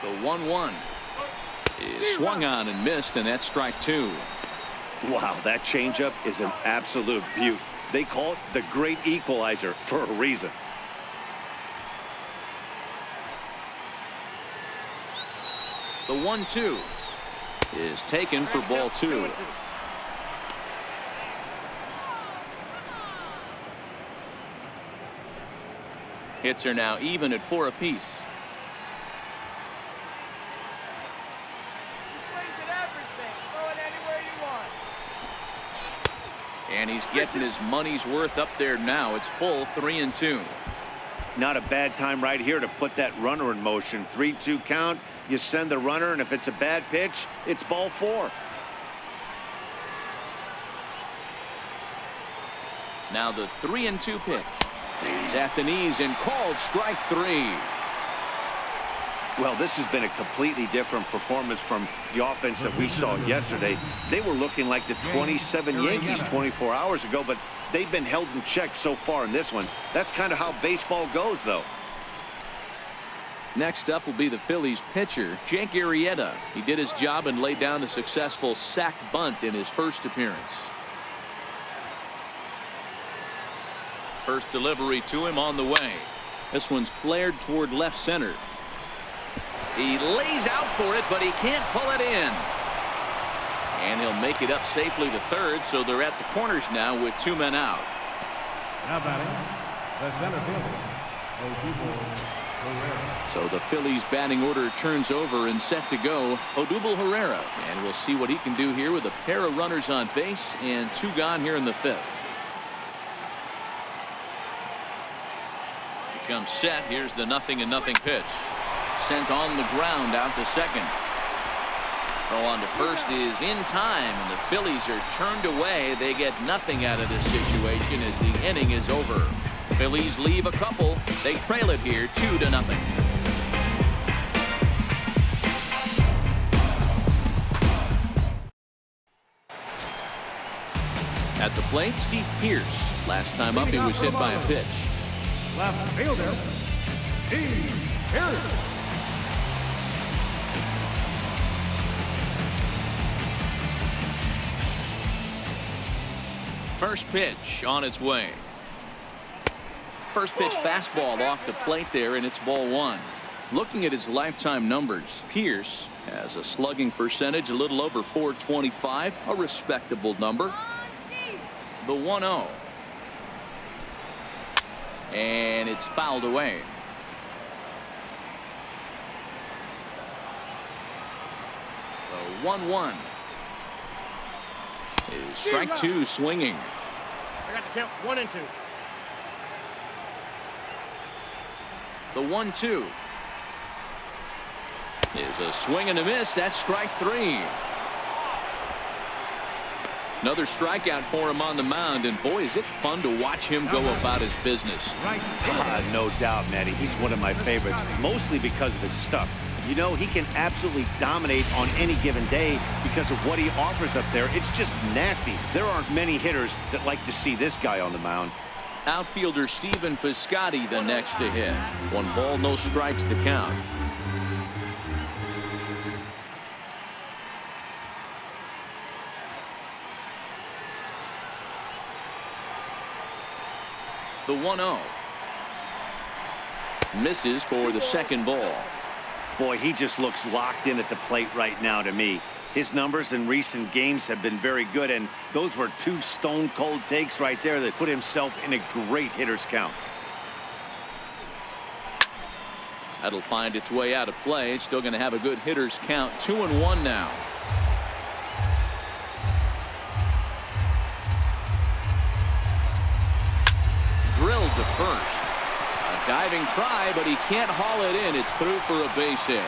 The 1-1 is swung on and missed, and that's strike 2. Wow, that changeup is an absolute beaut. They call it the great equalizer for a reason. The 1-2 is taken for ball 2. Hits are now even at 4 apiece. And he's getting his money's worth up there now. It's full 3-2. Not a bad time right here to put that runner in motion. 3-2 count. You send the runner, and if it's a bad pitch, it's ball 4. Now the 3-2 pitch. He's at the knees and called strike 3. Well, this has been a completely different performance from the offense that we saw yesterday. They were looking like the 27 Yankees 24 hours ago, but they've been held in check so far in this one. That's kind of how baseball goes, though. Next up will be the Phillies pitcher, Jake Arrieta. He did his job and laid down a successful sac bunt in his first appearance. First delivery to him on the way. This one's flared toward left center. He lays out for it, but he can't pull it in. And he'll make it up safely to third, so they're at the corners now with 2 men out. Now batting, the center fielder, Odubel Herrera. So the Phillies batting order turns over and set to go. Odubel Herrera, and we'll see what he can do here with a pair of runners on base and 2 gone here in the 5th. He comes set. Here's the 0-0 pitch. Sent on the ground out to second. Throw on to first is in time, and the Phillies are turned away. They get nothing out of this situation as the inning is over. Phillies leave a couple. They trail it here 2-0. At the plate, Steve Pearce. Last time up, he was hit by a pitch. Left fielder, Steve Pearce. First pitch on its way. First pitch fastball off the plate there, and it's ball 1. Looking at his lifetime numbers, Pearce has a slugging percentage a little over .425, a respectable number. The 1-0. And it's fouled away. The 1-1 is strike 2 swinging. I got to count 1 and 2. The 1-2 is a swing and a miss. That's strike 3. Another strikeout for him on the mound, and boy, is it fun to watch him go about his business. No doubt, Matty. He's one of my favorites, mostly because of his stuff. You know, he can absolutely dominate on any given day because of what he offers up there. It's just nasty. There aren't many hitters that like to see this guy on the mound. Outfielder Stephen Piscotty the next to hit. 1 ball, no strikes to count. The 1-0. Misses for the second ball. Boy, he just looks locked in at the plate right now to me. His numbers in recent games have been very good, and those were two stone-cold takes right there that put himself in a great hitter's count. That'll find its way out of play. Still going to have a good hitter's count. 2-1 now. Drilled to first. A diving try, but he can't haul it in. It's through for a base hit.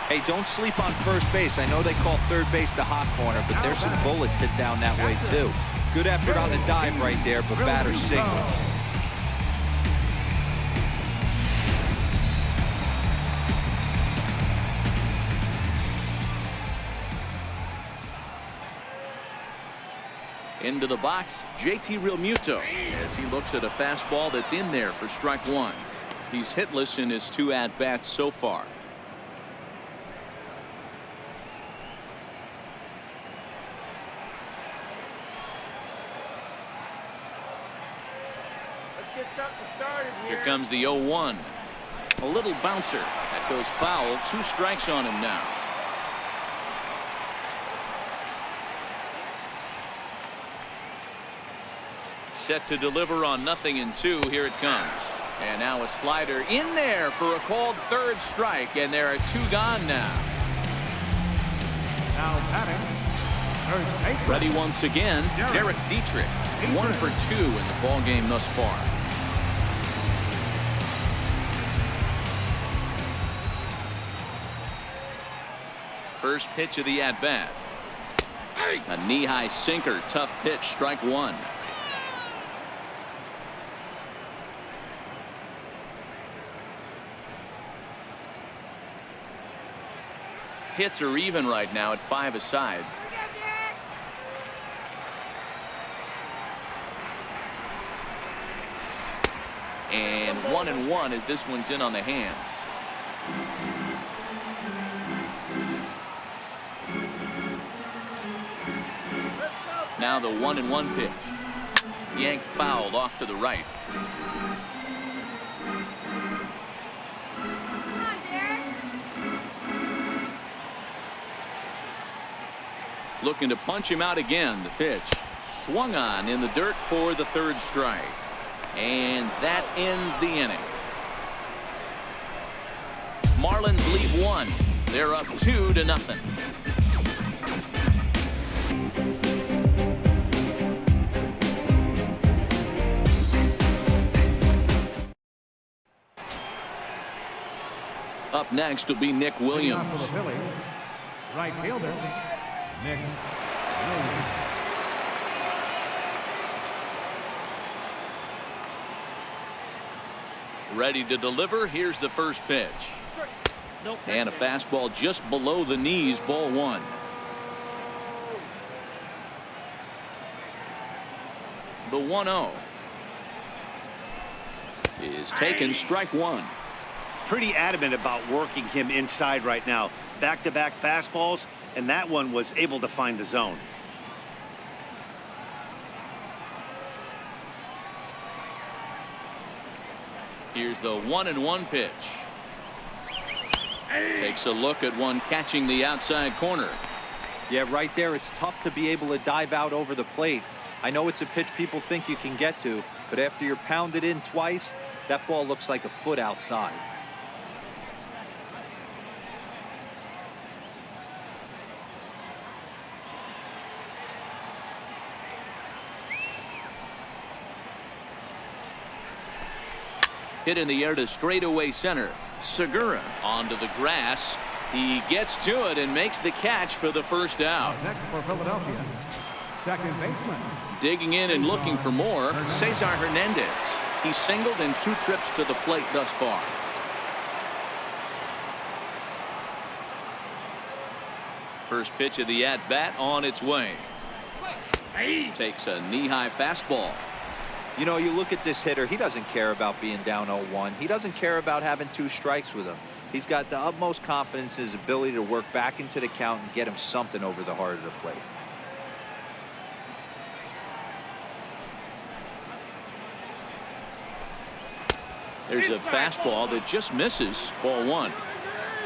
Hey, don't sleep on first base. I know they call third base the hot corner, but there's some bullets hit down that way too. Good effort on the dive right there, but batter singles. Into the box, JT Realmuto, as he looks at a fastball that's in there for strike one. He's hitless in his 2 at-bats so far. Let's get something started here. Here comes the 0-1. A little bouncer that goes foul. 2 strikes on him now. Set to deliver on 0-2. Here it comes. And now a slider in there for a called third strike. And there are 2 gone now. Now batting, third baseman. Ready once again, Derek Dietrich. 1 for 2 in the ball game thus far. First pitch of the at-bat. A knee-high sinker. Tough pitch. Strike one. Hits are even right now at 5 aside. And 1-1 as this one's in on the hands. Now the 1-1 pitch. Yanked fouled off to the right. Looking to punch him out again. The pitch swung on in the dirt for the third strike. And that ends the inning. Marlins lead 1. They're up 2-0. Up next will be Nick Williams. For the Phillies, right fielder, Nick Williams. Ready to deliver. Here's the first pitch. And a fastball just below the knees. Ball 1. The 1-0 is taken. Strike 1. Pretty adamant about working him inside right now. Back-to-back fastballs, and that one was able to find the zone. Here's the 1-1 pitch. Takes a look at one catching the outside corner. Yeah, right there, it's tough to be able to dive out over the plate. I know it's a pitch people think you can get to, but after you're pounded in twice, that ball looks like a foot outside. Hit in the air to straightaway center. Segura onto the grass. He gets to it and makes the catch for the first out. Next for Philadelphia, second baseman. Digging in and looking for more, Cesar Hernandez. He's singled in 2 trips to the plate thus far. First pitch of the at-bat on its way. Takes a knee-high fastball. You know, you look at this hitter, he doesn't care about being down 0-1. He doesn't care about having 2 strikes with him. He's got the utmost confidence in his ability to work back into the count and get him something over the heart of the plate. There's a fastball that just misses. Ball 1.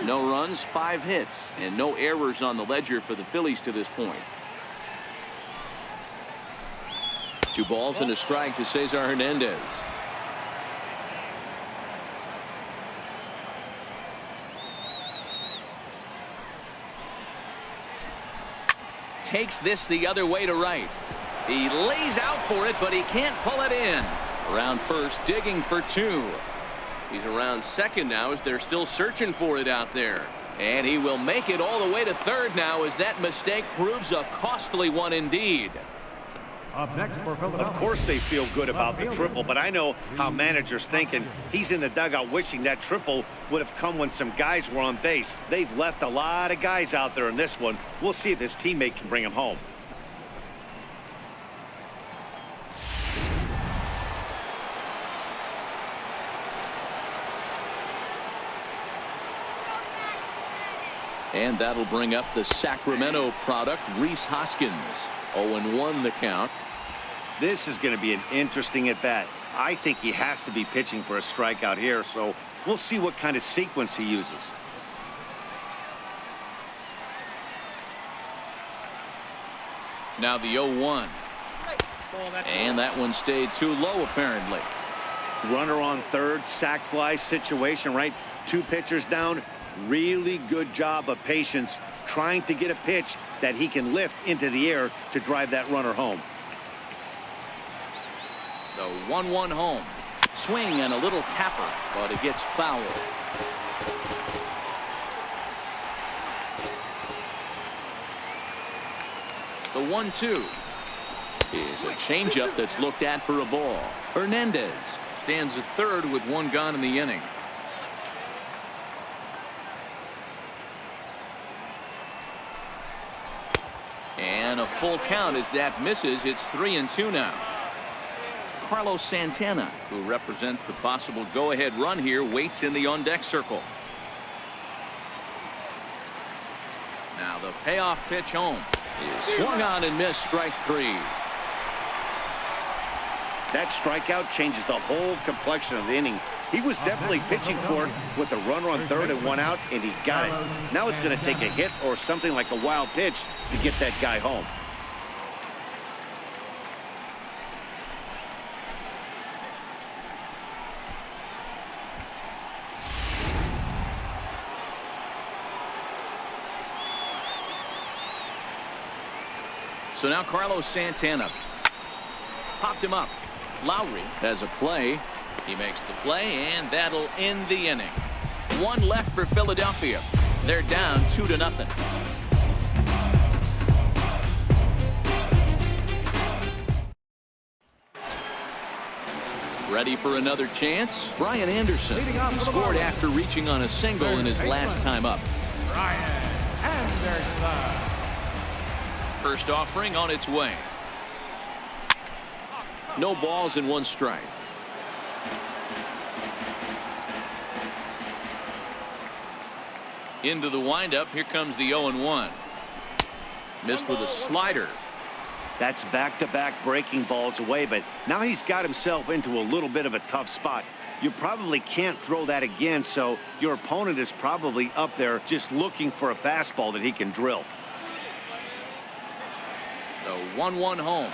No runs, 5 hits, and no errors on the ledger for the Phillies to this point. 2 balls and a strike to Cesar Hernandez. Takes this the other way to right. He lays out for it, but he can't pull it in. Around first, digging for 2. He's around second now as they're still searching for it out there. And he will make it all the way to third now as that mistake proves a costly one indeed. Up next for Philadelphia. Of course they feel good about the triple, but I know how managers think, and he's in the dugout wishing that triple would have come when some guys were on base. They've left a lot of guys out there in this one. We'll see if his teammate can bring him home. And that'll bring up the Sacramento product, Rhys Hoskins. 0-1 the count. This is going to be an interesting at-bat. I think he has to be pitching for a strikeout here, so we'll see what kind of sequence he uses. Now the 0-1. And that one stayed too low, apparently. Runner on third, sac fly situation, right? 2 pitchers down. Really good job of patience trying to get a pitch that he can lift into the air to drive that runner home. The 1-1 home. Swing and a little tapper, but it gets foul. The 1-2 is a changeup that's looked at for a ball. Hernandez stands at third with 1 gone in the inning. And a full count as that misses. It's 3-2 now. Carlos Santana, who represents the possible go-ahead run here, waits in the on-deck circle. Now the payoff pitch home is swung on and missed. Strike 3. That strikeout changes the whole complexion of the inning. He was definitely pitching for it with a runner on third and 1 out, and he got it. Now it's going to take a hit or something like a wild pitch to get that guy home. So now Carlos Santana popped him up. Lowry has a play. He makes the play, and that'll end the inning. 1 left for Philadelphia. They're down 2-0. Ready for another chance? Brian Anderson scored after reaching on a single in his last time up. Brian Anderson. First offering on its way. No balls and 1 strike. Into the windup. Here comes the 0-1. Missed with a slider. That's back-to-back breaking balls away, but now he's got himself into a little bit of a tough spot. You probably can't throw that again, so your opponent is probably up there just looking for a fastball that he can drill. The 1-1 home.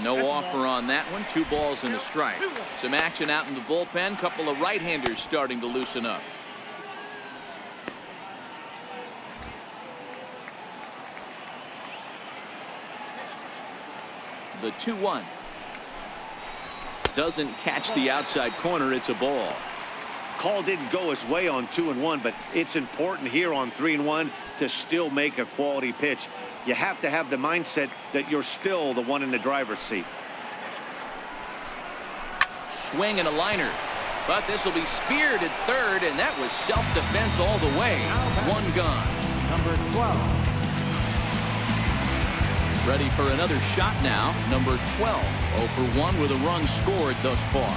No offer on that one. 2 balls and a strike. Some action out in the bullpen. Couple of right-handers starting to loosen up. The 2-1 doesn't catch the outside corner. It's a ball. Call didn't go his way on 2-1, but it's important here on 3-1 to still make a quality pitch. You have to have the mindset that you're still the one in the driver's seat. Swing and a liner, but this will be speared at third, and that was self-defense all the way. 1 gone. Number 12. Ready for another shot now. Number 12. 0 for 1 with a run scored thus far.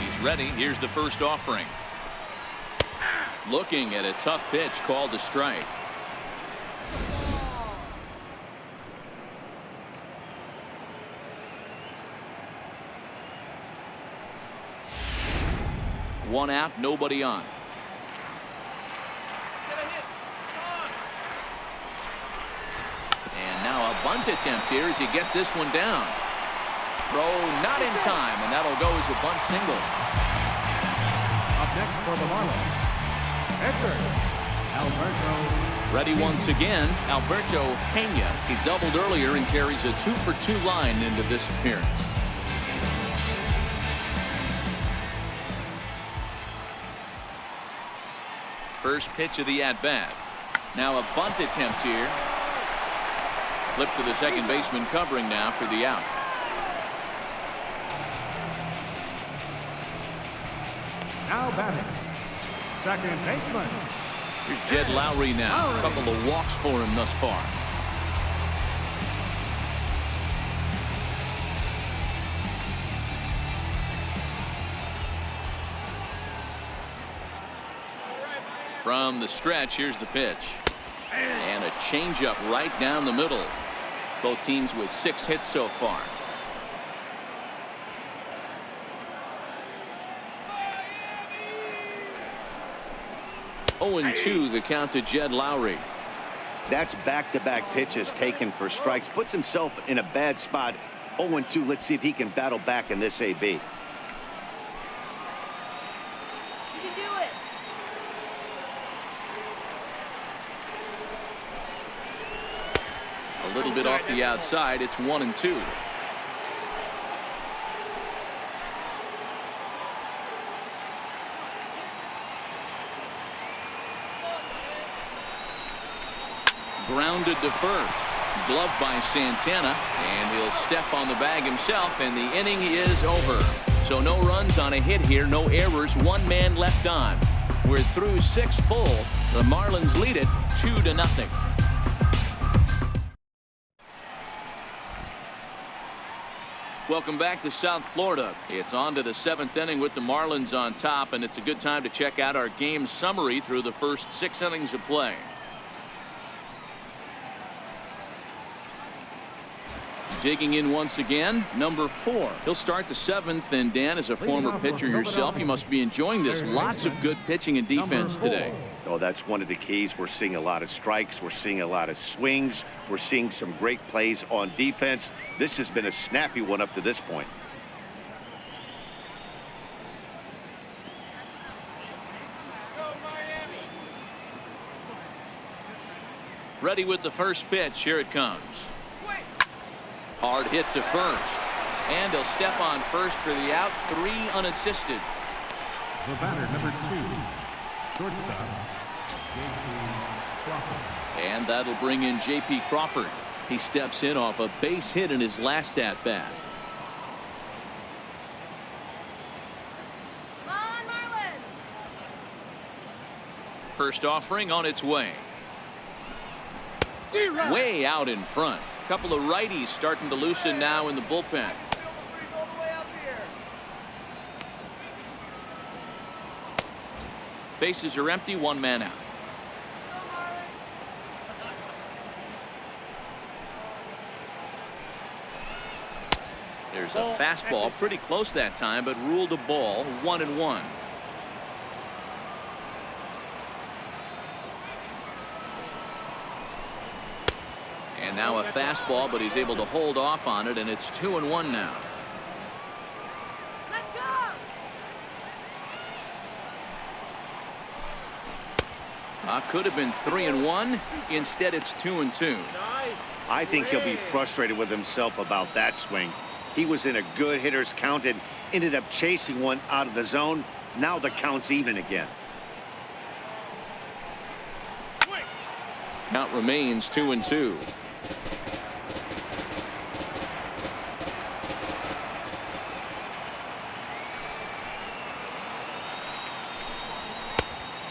He's ready. Here's the first offering. Looking at a tough pitch called a strike. 1 out, nobody on. And now a bunt attempt here as he gets this one down. Throw not in time, and that'll go as a bunt single. Up next for the Marlins, Edgar Alberto. Ready once again, Alberto Pena. He doubled earlier and carries a 2-for-2 line into this appearance. First pitch of the at-bat. Now a bunt attempt here. Flip to the second baseman covering now for the out. Now batting, second baseman. Here's Jed Lowry now. A couple of walks for him thus far. From the stretch, here's the pitch. And a changeup right down the middle. Both teams with 6 hits so far. Oh, 0-2 the count to Jed Lowry. That's back-to-back pitches taken for strikes. Puts himself in a bad spot. 0-2. Let's see if he can battle back in this AB. You can do it. A little bit off the outside. It's 1-2. Grounded to first. Gloved by Santana, and he'll step on the bag himself, and the inning is over. So no runs on a hit here, no errors, 1 man left on. We're through 6 full. The Marlins lead it 2-0. Welcome back to South Florida. It's on to the 7th inning with the Marlins on top, and it's a good time to check out our game summary through the first 6 innings of play. Digging in once again, number 4. He'll start the 7th, and Dan, as a former pitcher yourself, you must be enjoying this. Lots of good pitching and defense today. Oh, that's one of the keys. We're seeing a lot of strikes. We're seeing a lot of swings. We're seeing some great plays on defense. This has been a snappy one up to this point. Ready with the first pitch. Here it comes. Hard hit to first. And he'll step on first for the out. 3 unassisted. The batter, number 2, shortstop, J.P. Crawford. And that'll bring in J.P. Crawford. He steps in off a base hit in his last at-bat. Come on, Marlins. First offering on its way. Way out in front. Couple of righties starting to loosen now in the bullpen. Bases are empty, 1 man out. There's a fastball pretty close that time, but ruled a ball. 1-1. And now a fastball, but he's able to hold off on it, and it's 2-1 now. Let's go. Could have been 3-1. Instead, it's 2-2. I think he'll be frustrated with himself about that swing. He was in a good hitter's count and ended up chasing one out of the zone. Now the count's even again. Count remains 2-2.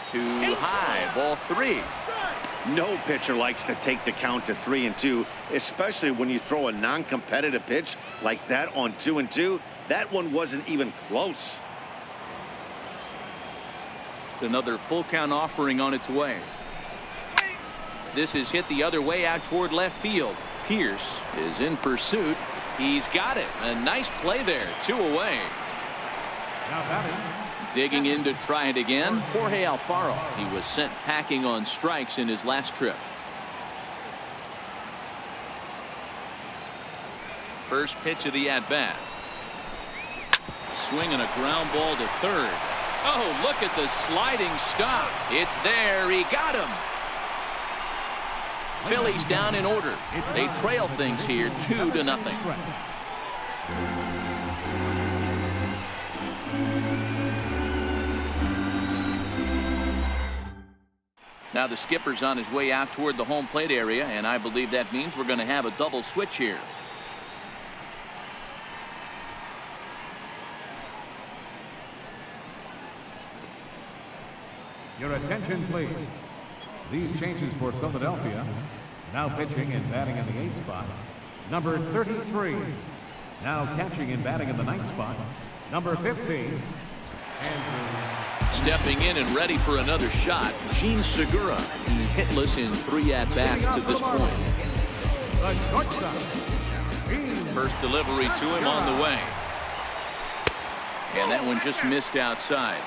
Too high, ball 3. No pitcher likes to take the count to 3-2, especially when you throw a non-competitive pitch like that on 2-2. That one wasn't even close. Another full count offering on its way. This is hit the other way out toward left field. Pierce is in pursuit. He's got it. A nice play there. 2 away. Now batting, Digging in to try it again, Jorge Alfaro. He was sent packing on strikes in his last trip. First pitch of the at-bat. Swing and a ground ball to third. Oh, look at the sliding stop. It's there. He got him. Phillies down in order. They trail things here 2-0. Now the skipper's on his way out toward the home plate area, and I believe that means we're going to have a double switch here. Your attention, please. These changes for Philadelphia. Now pitching and batting in the 8th spot, number 33. Now catching and batting in the 9th spot, number 15. Stepping in and ready for another shot, Gene Segura. He's hitless in 3 at-bats to this point. First delivery to him on the way. And that one just missed outside.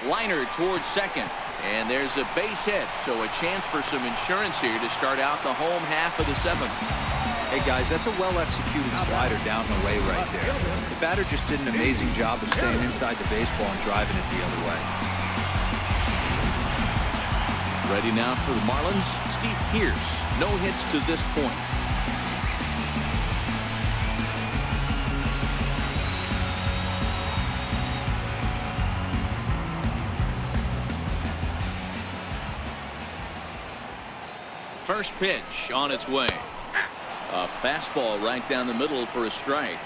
Liner towards second, and there's a base hit, so a chance for some insurance here to start out the home half of the 7th. Hey guys, that's a well-executed slider down the way right there. The batter just did an amazing job of staying inside the baseball and driving it the other way. Ready now for the Marlins, Steve Pearce. No hits to this point. First pitch on its way. A fastball right down the middle for a strike.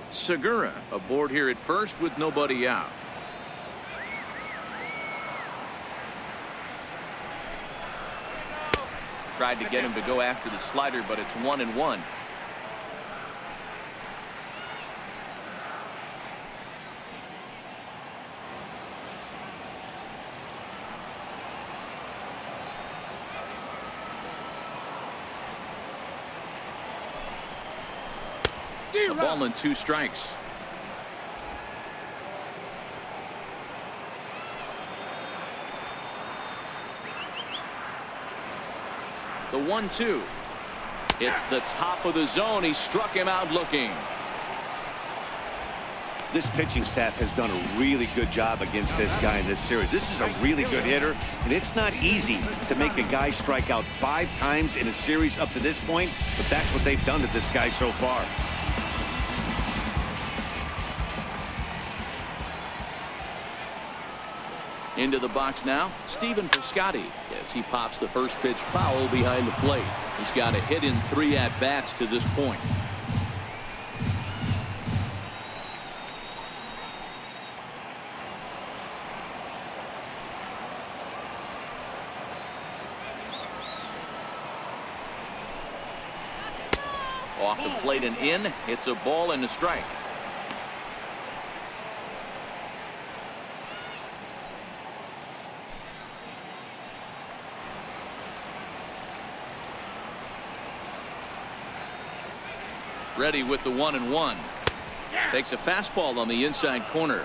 Segura aboard here at first with nobody out. Tried to get him to go after the slider, but it's 1-1. A ball and 2 strikes. The 1-2. It's the top of the zone. He struck him out looking. This pitching staff has done a really good job against this guy in this series. This is a really good hitter, and it's not easy to make a guy strike out 5 times in a series up to this point, but that's what they've done to this guy so far. Into the box now, Stephen Piscotty, as he pops the first pitch foul behind the plate. He's got a hit in 3 at-bats to this point. Off the plate and in. It's a ball and a strike. Ready with the 1-1. Takes a fastball on the inside corner.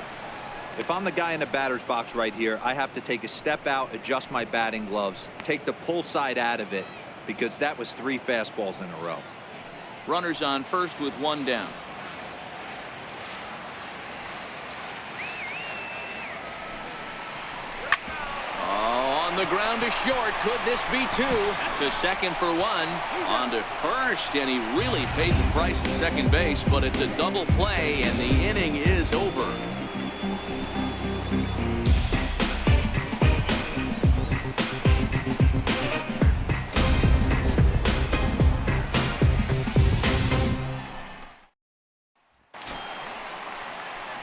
If I'm the guy in the batter's box right here, I have to take a step out, adjust my batting gloves, take the pull side out of it, because that was 3 fastballs in a row. Runners on first with 1 down. The ground is short. Could this be 2? To second for 1. On to first, and he really paid the price at second base, but it's a double play, and the inning is over.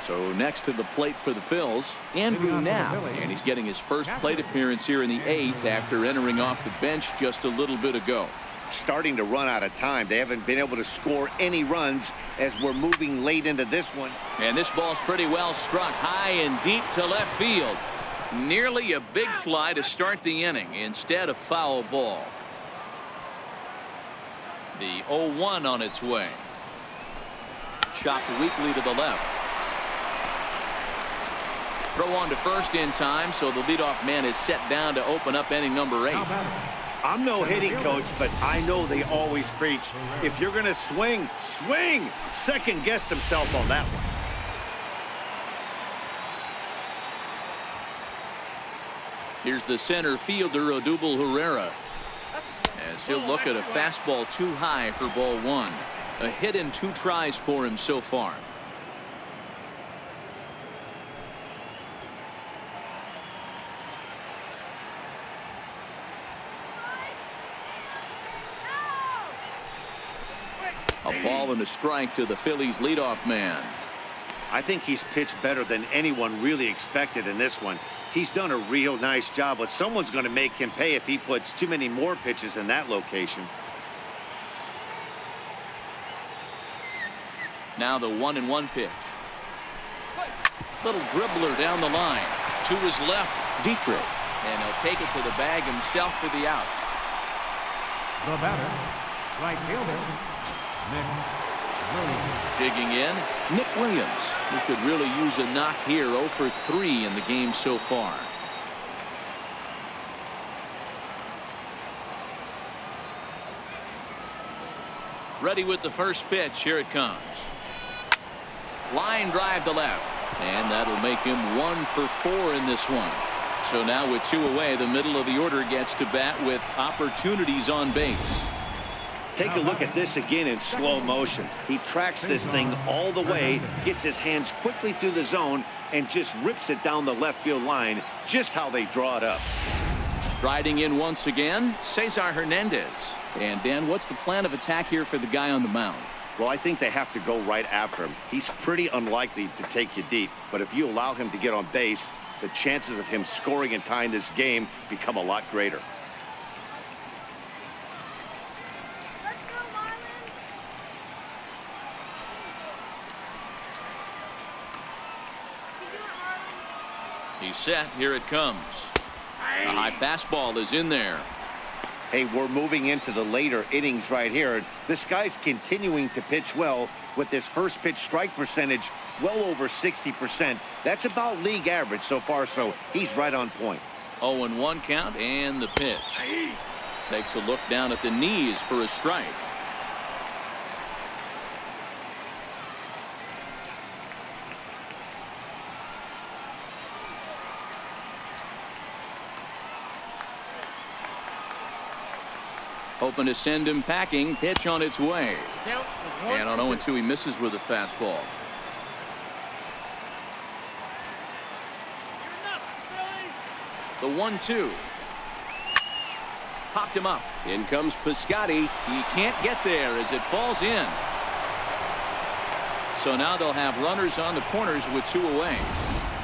So next to the plate for the Phils, Andrew Knapp, and he's getting his first plate appearance here in the 8th after entering off the bench just a little bit ago. starting to run out of time. They haven't been able to score any runs as we're moving late into this one. And this ball's pretty well struck high and deep to left field. Nearly a big fly to start the inning instead of foul ball. The 0-1 on its way. Chopped weakly to the left. Throw on to first in time, so the leadoff man is set down to open up inning number 8. I'm no hitting coach, but I know they always preach, if you're going to swing, swing. Second guessed himself on that one. Here's the center fielder, Odubel Herrera, as he'll look at a fastball too high for ball 1. A hit in 2 tries for him so far. A ball and a strike to the Phillies leadoff man. I think he's pitched better than anyone really expected in this one. He's done a real nice job, but someone's going to make him pay if he puts too many more pitches in that location. Now the 1-1 pitch. Little dribbler down the line. To his left, Dietrich. And he'll take it to the bag himself for the out. The batter, right fielder, Nick Williams. Digging in, Nick Williams, who could really use a knock here. 0 for 3 in the game so far. Ready with the first pitch. Here it comes. Line drive to left. And that'll make him 1 for 4 in this one. So now with 2 away, the middle of the order gets to bat with opportunities on base. Take a look at this again in slow motion. He tracks this thing all the way, gets his hands quickly through the zone, and just rips it down the left field line, just how they draw it up. Riding in once again, Cesar Hernandez. And Dan, what's the plan of attack here for the guy on the mound? Well, I think they have to go right after him. He's pretty unlikely to take you deep, but if you allow him to get on base, the chances of him scoring and tying this game become a lot greater. Let's go, Marlins. You can do it, Marlins. He's set. Here it comes. A high fastball is in there. Hey, we're moving into the later innings right here. This guy's continuing to pitch well with this first pitch strike percentage well over 60%. That's about league average so far, so he's right on point. 0-1 count and the pitch. Takes a look down at the knees for a strike. Hoping to send him packing. Pitch on its way. And on 0-2, he misses with a fastball. The 1-2. Popped him up. In comes Piscotty. He can't get there as it falls in. So now they'll have runners on the corners with 2 away.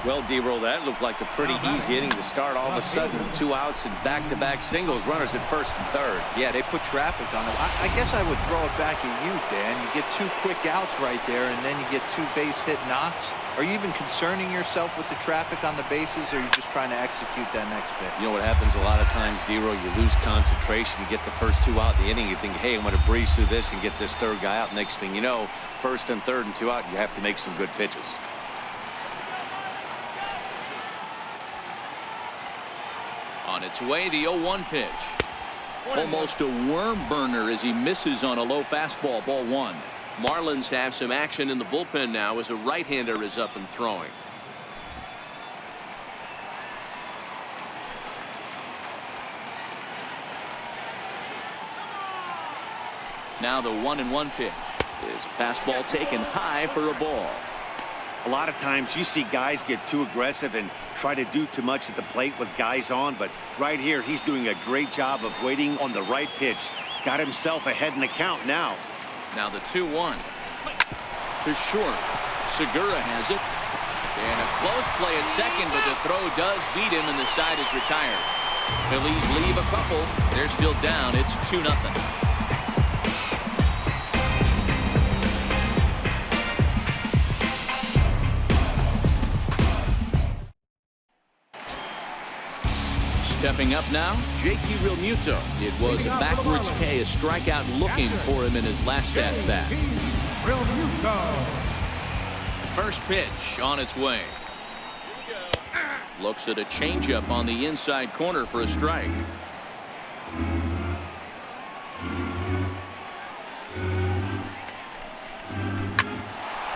Well, D-Roll, that looked like a pretty easy inning to start. All of a sudden, 2 outs and back-to-back singles, runners at first and third. Yeah, they put traffic on them. I guess I would throw it back at you, Dan. You get 2 quick outs right there, and then you get 2 base hit knocks. Are you even concerning yourself with the traffic on the bases, or are you just trying to execute that next bit? You know what happens a lot of times, D-Roll? You lose concentration. You get the first 2 out in the inning. You think, hey, I'm going to breeze through this and get this 3rd guy out. Next thing you know, 1st and 3rd and 2 out, you have to make some good pitches. On its way, the 0-1 pitch. Almost a worm burner as he misses on a low fastball. Ball 1. Marlins have some action in the bullpen now as a right-hander is up and throwing. Now the 1-1 pitch is a fastball taken high for a ball. A lot of times you see guys get too aggressive and try to do too much at the plate with guys on, but right here he's doing a great job of waiting on the right pitch. Got himself ahead in the count now. Now the 2-1 to short. Segura has it, and a close play at second, but the throw does beat him and the side is retired. Phillies leave a couple. They're still down. It's 2-0. Stepping up now, JT Realmuto. It was a backwards K, a strikeout looking for him in his last at-bat. First pitch on its way. Looks at a changeup on the inside corner for a strike.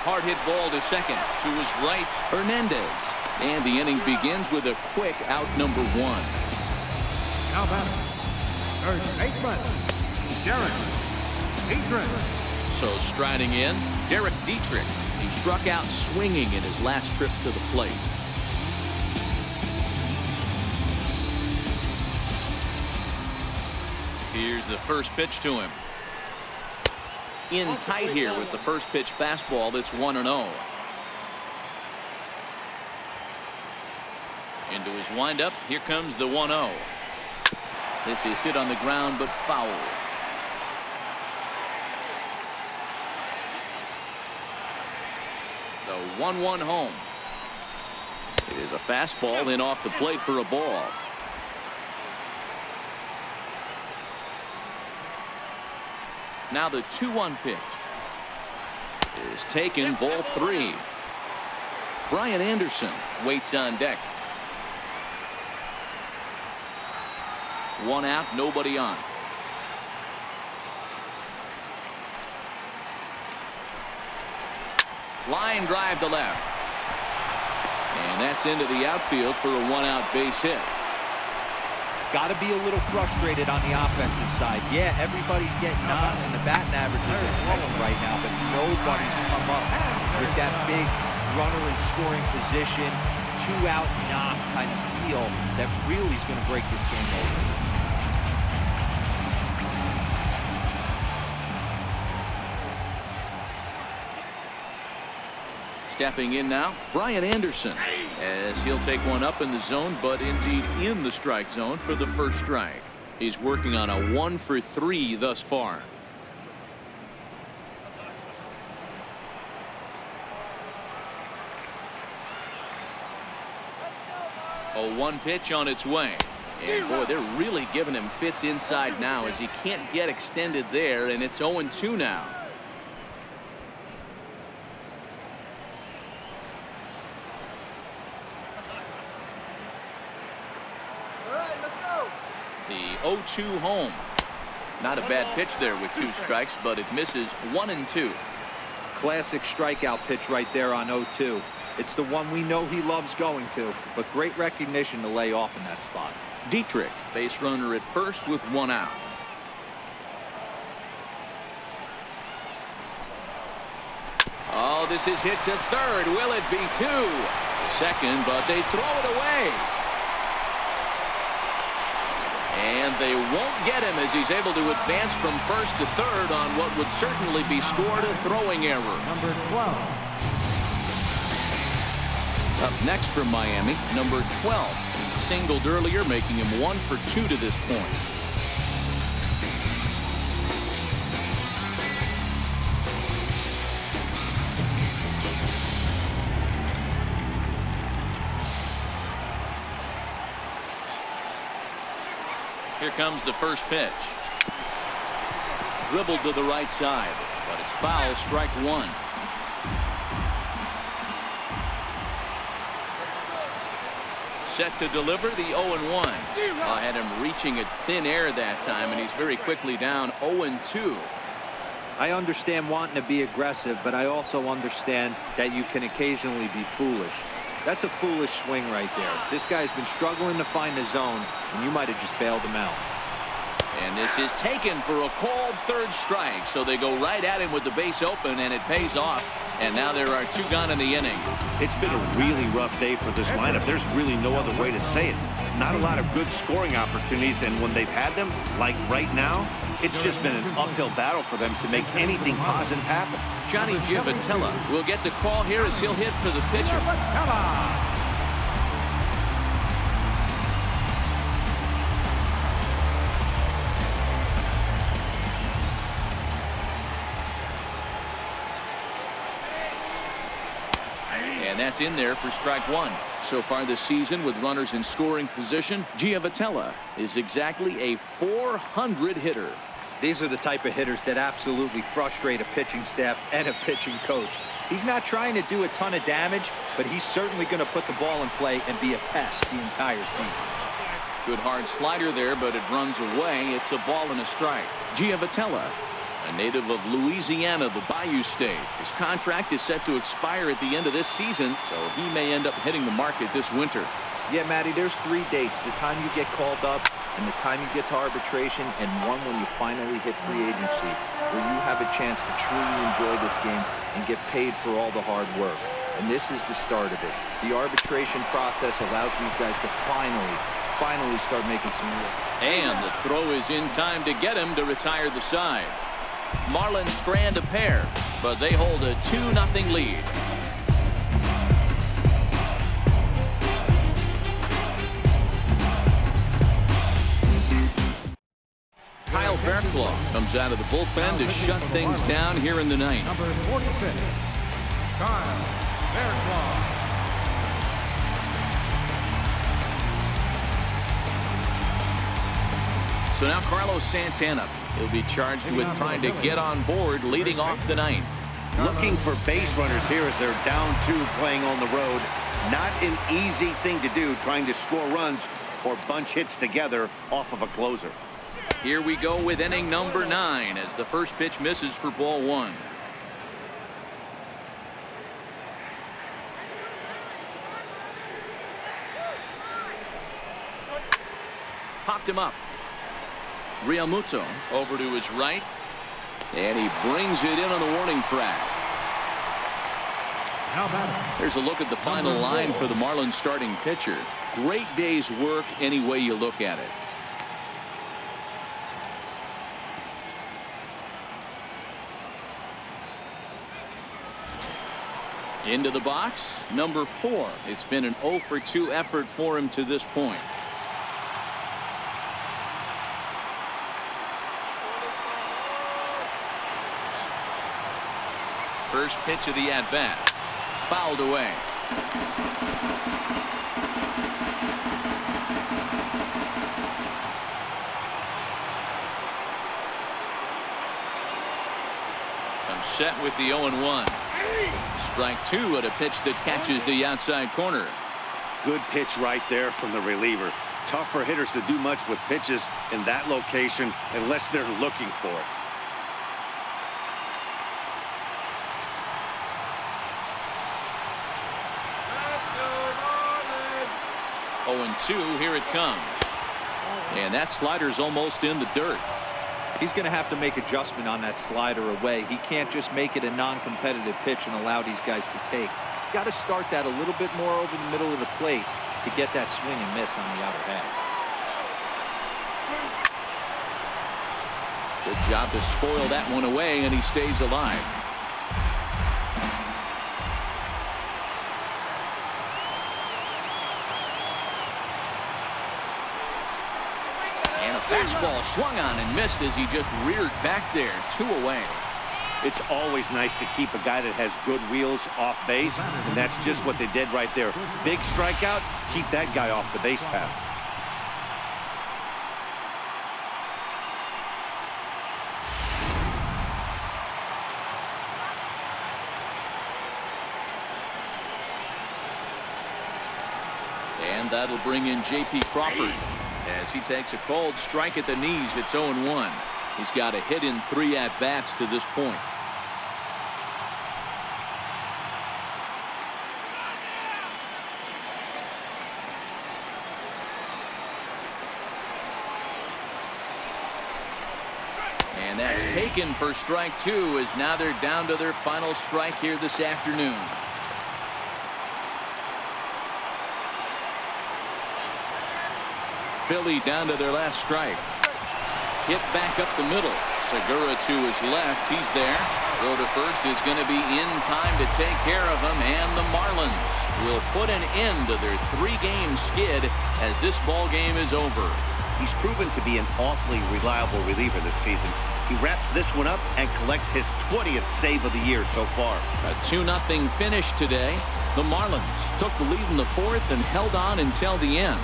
Hard hit ball to second. To his right, Hernandez. And the inning begins with a quick out number 1. Now batting, first baseman, Derek Dietrich. So striding in, Derek Dietrich. He struck out swinging in his last trip to the plate. Here's the first pitch to him. In tight here with the first pitch fastball that's 1-0. Into his windup. Here comes the 1-0. This is hit on the ground but foul. The 1-1 home. It is a fastball in off the plate for a ball. Now the 2-1 pitch is taken, ball 3. Brian Anderson waits on deck. 1 out, nobody on. Line drive to left. And that's into the outfield for a 1-out base hit. Got to be a little frustrated on the offensive side. Yeah, everybody's getting knocks and the batting averages are flowing right now, but nobody's come up with that big runner in scoring position, 2-out knock kind of feel that really is going to break this game over. Stepping in now, Brian Anderson, as he'll take one up in the zone, but indeed in the strike zone for the first strike. He's working on a 1-for-3 thus far. A 1 pitch on its way. And boy, they're really giving him fits inside now as he can't get extended there, and it's 0-2 now. The 0-2 home. Not a bad pitch there with 2 strikes, but it misses 1-2. Classic strikeout pitch right there on 0-2. It's the one we know he loves going to, but great recognition to lay off in that spot. Dietrich, base runner at first with 1 out. Oh, this is hit to third. Will it be 2? Second, but they throw it away. And they won't get him as he's able to advance from first to third on what would certainly be scored a throwing error. Number 12. Up next from Miami, number 12. He singled earlier, making him 1 for 2 to this point. Here comes the first pitch. Dribbled to the right side, but it's foul, strike 1. Set to deliver the 0-1. I had him reaching at thin air that time, and he's very quickly down 0-2. I understand wanting to be aggressive, but I also understand that you can occasionally be foolish. That's a foolish swing right there. This guy's been struggling to find the zone, and you might have just bailed him out. And this is taken for a called third strike. So they go right at him with the base open, and it pays off. And now there are 2 gone in the inning. It's been a really rough day for this lineup. There's really no other way to say it. Not a lot of good scoring opportunities, and when they've had them, like right now, it's just been an uphill battle for them to make anything positive happen. Johnny Giavotella will get the call here as he'll hit for the pitcher. And And that's in there for strike one. So far this season, with runners in scoring position, Giavotella is exactly a .400 hitter. These are the type of hitters that absolutely frustrate a pitching staff and a pitching coach. He's not trying to do a ton of damage, but he's certainly going to put the ball in play and be a pest the entire season. Good hard slider there, but it runs away. It's a ball and a strike. Giavotella, a native of Louisiana, the Bayou State. His contract is set to expire at the end of this season, so he may end up hitting the market this winter. Yeah, Matty, there's 3 dates: the time you get called up, and the time you get to arbitration, and one when you finally hit free agency, where you have a chance to truly enjoy this game and get paid for all the hard work. And this is the start of it. The arbitration process allows these guys to finally start making some real. And the throw is in time to get him to retire the side. Marlins strand a pair, but they hold a 2-0 lead. Kyle Fairclough comes out of the bullpen to shut things down here in the ninth. Number 46, Kyle Fairclough. So now Carlos Santana. He'll be charged with trying to get on board leading off the ninth. Looking for base runners here as they're down 2 playing on the road. Not an easy thing to do, trying to score runs or bunch hits together off of a closer. Here we go with inning number 9 as the first pitch misses for ball 1. Popped him up. Realmuto over to his right, and he brings it in on the warning track. There's a look at the final line for the Marlins starting pitcher. Great day's work any way you look at it. Into the box, number 4. It's been an 0 for 2 effort for him to this point. First pitch of the at-bat. Fouled away. I'm set with the 0-1. Strike 2 at a pitch that catches the outside corner. Good pitch right there from the reliever. Tough for hitters to do much with pitches in that location unless they're looking for it. 0-2, here it comes. And that slider's almost in the dirt. He's going to have to make adjustment on that slider away. He can't just make it a non-competitive pitch and allow these guys to take. He's got to start that a little bit more over the middle of the plate to get that swing and miss on the outer half. Good job to spoil that one away, and he stays alive. Fastball swung on and missed as he just reared back there. 2 away. It's always nice to keep a guy that has good wheels off base, and that's just what they did right there. Big strikeout, keep that guy off the base path. And that'll bring in J.P. Crawford. As he takes a cold strike at the knees, it's 0-1. He's got a hit in 3 at-bats to this point. And that's taken for strike 2 as now they're down to their final strike here this afternoon. Philly down to their last strike. Hit back up the middle. Segura to his left. He's there. Throw to first is going to be in time to take care of him, and the Marlins will put an end to their 3-game skid as this ball game is over. He's proven to be an awfully reliable reliever this season. He wraps this one up and collects his 20th save of the year so far. A 2-0 finish today. The Marlins took the lead in the fourth and held on until the end.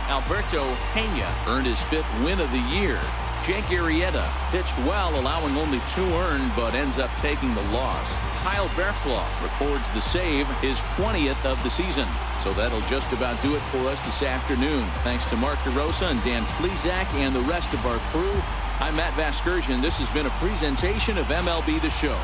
Alberto Pena earned his 5th win of the year. Jake Arrieta pitched well, allowing only 2 earned, but ends up taking the loss. Kyle Barraclough records the save, his 20th of the season. So that'll just about do it for us this afternoon. Thanks to Mark DeRosa and Dan Plesac and the rest of our crew. I'm Matt Vasgersian. This has been a presentation of MLB The Show.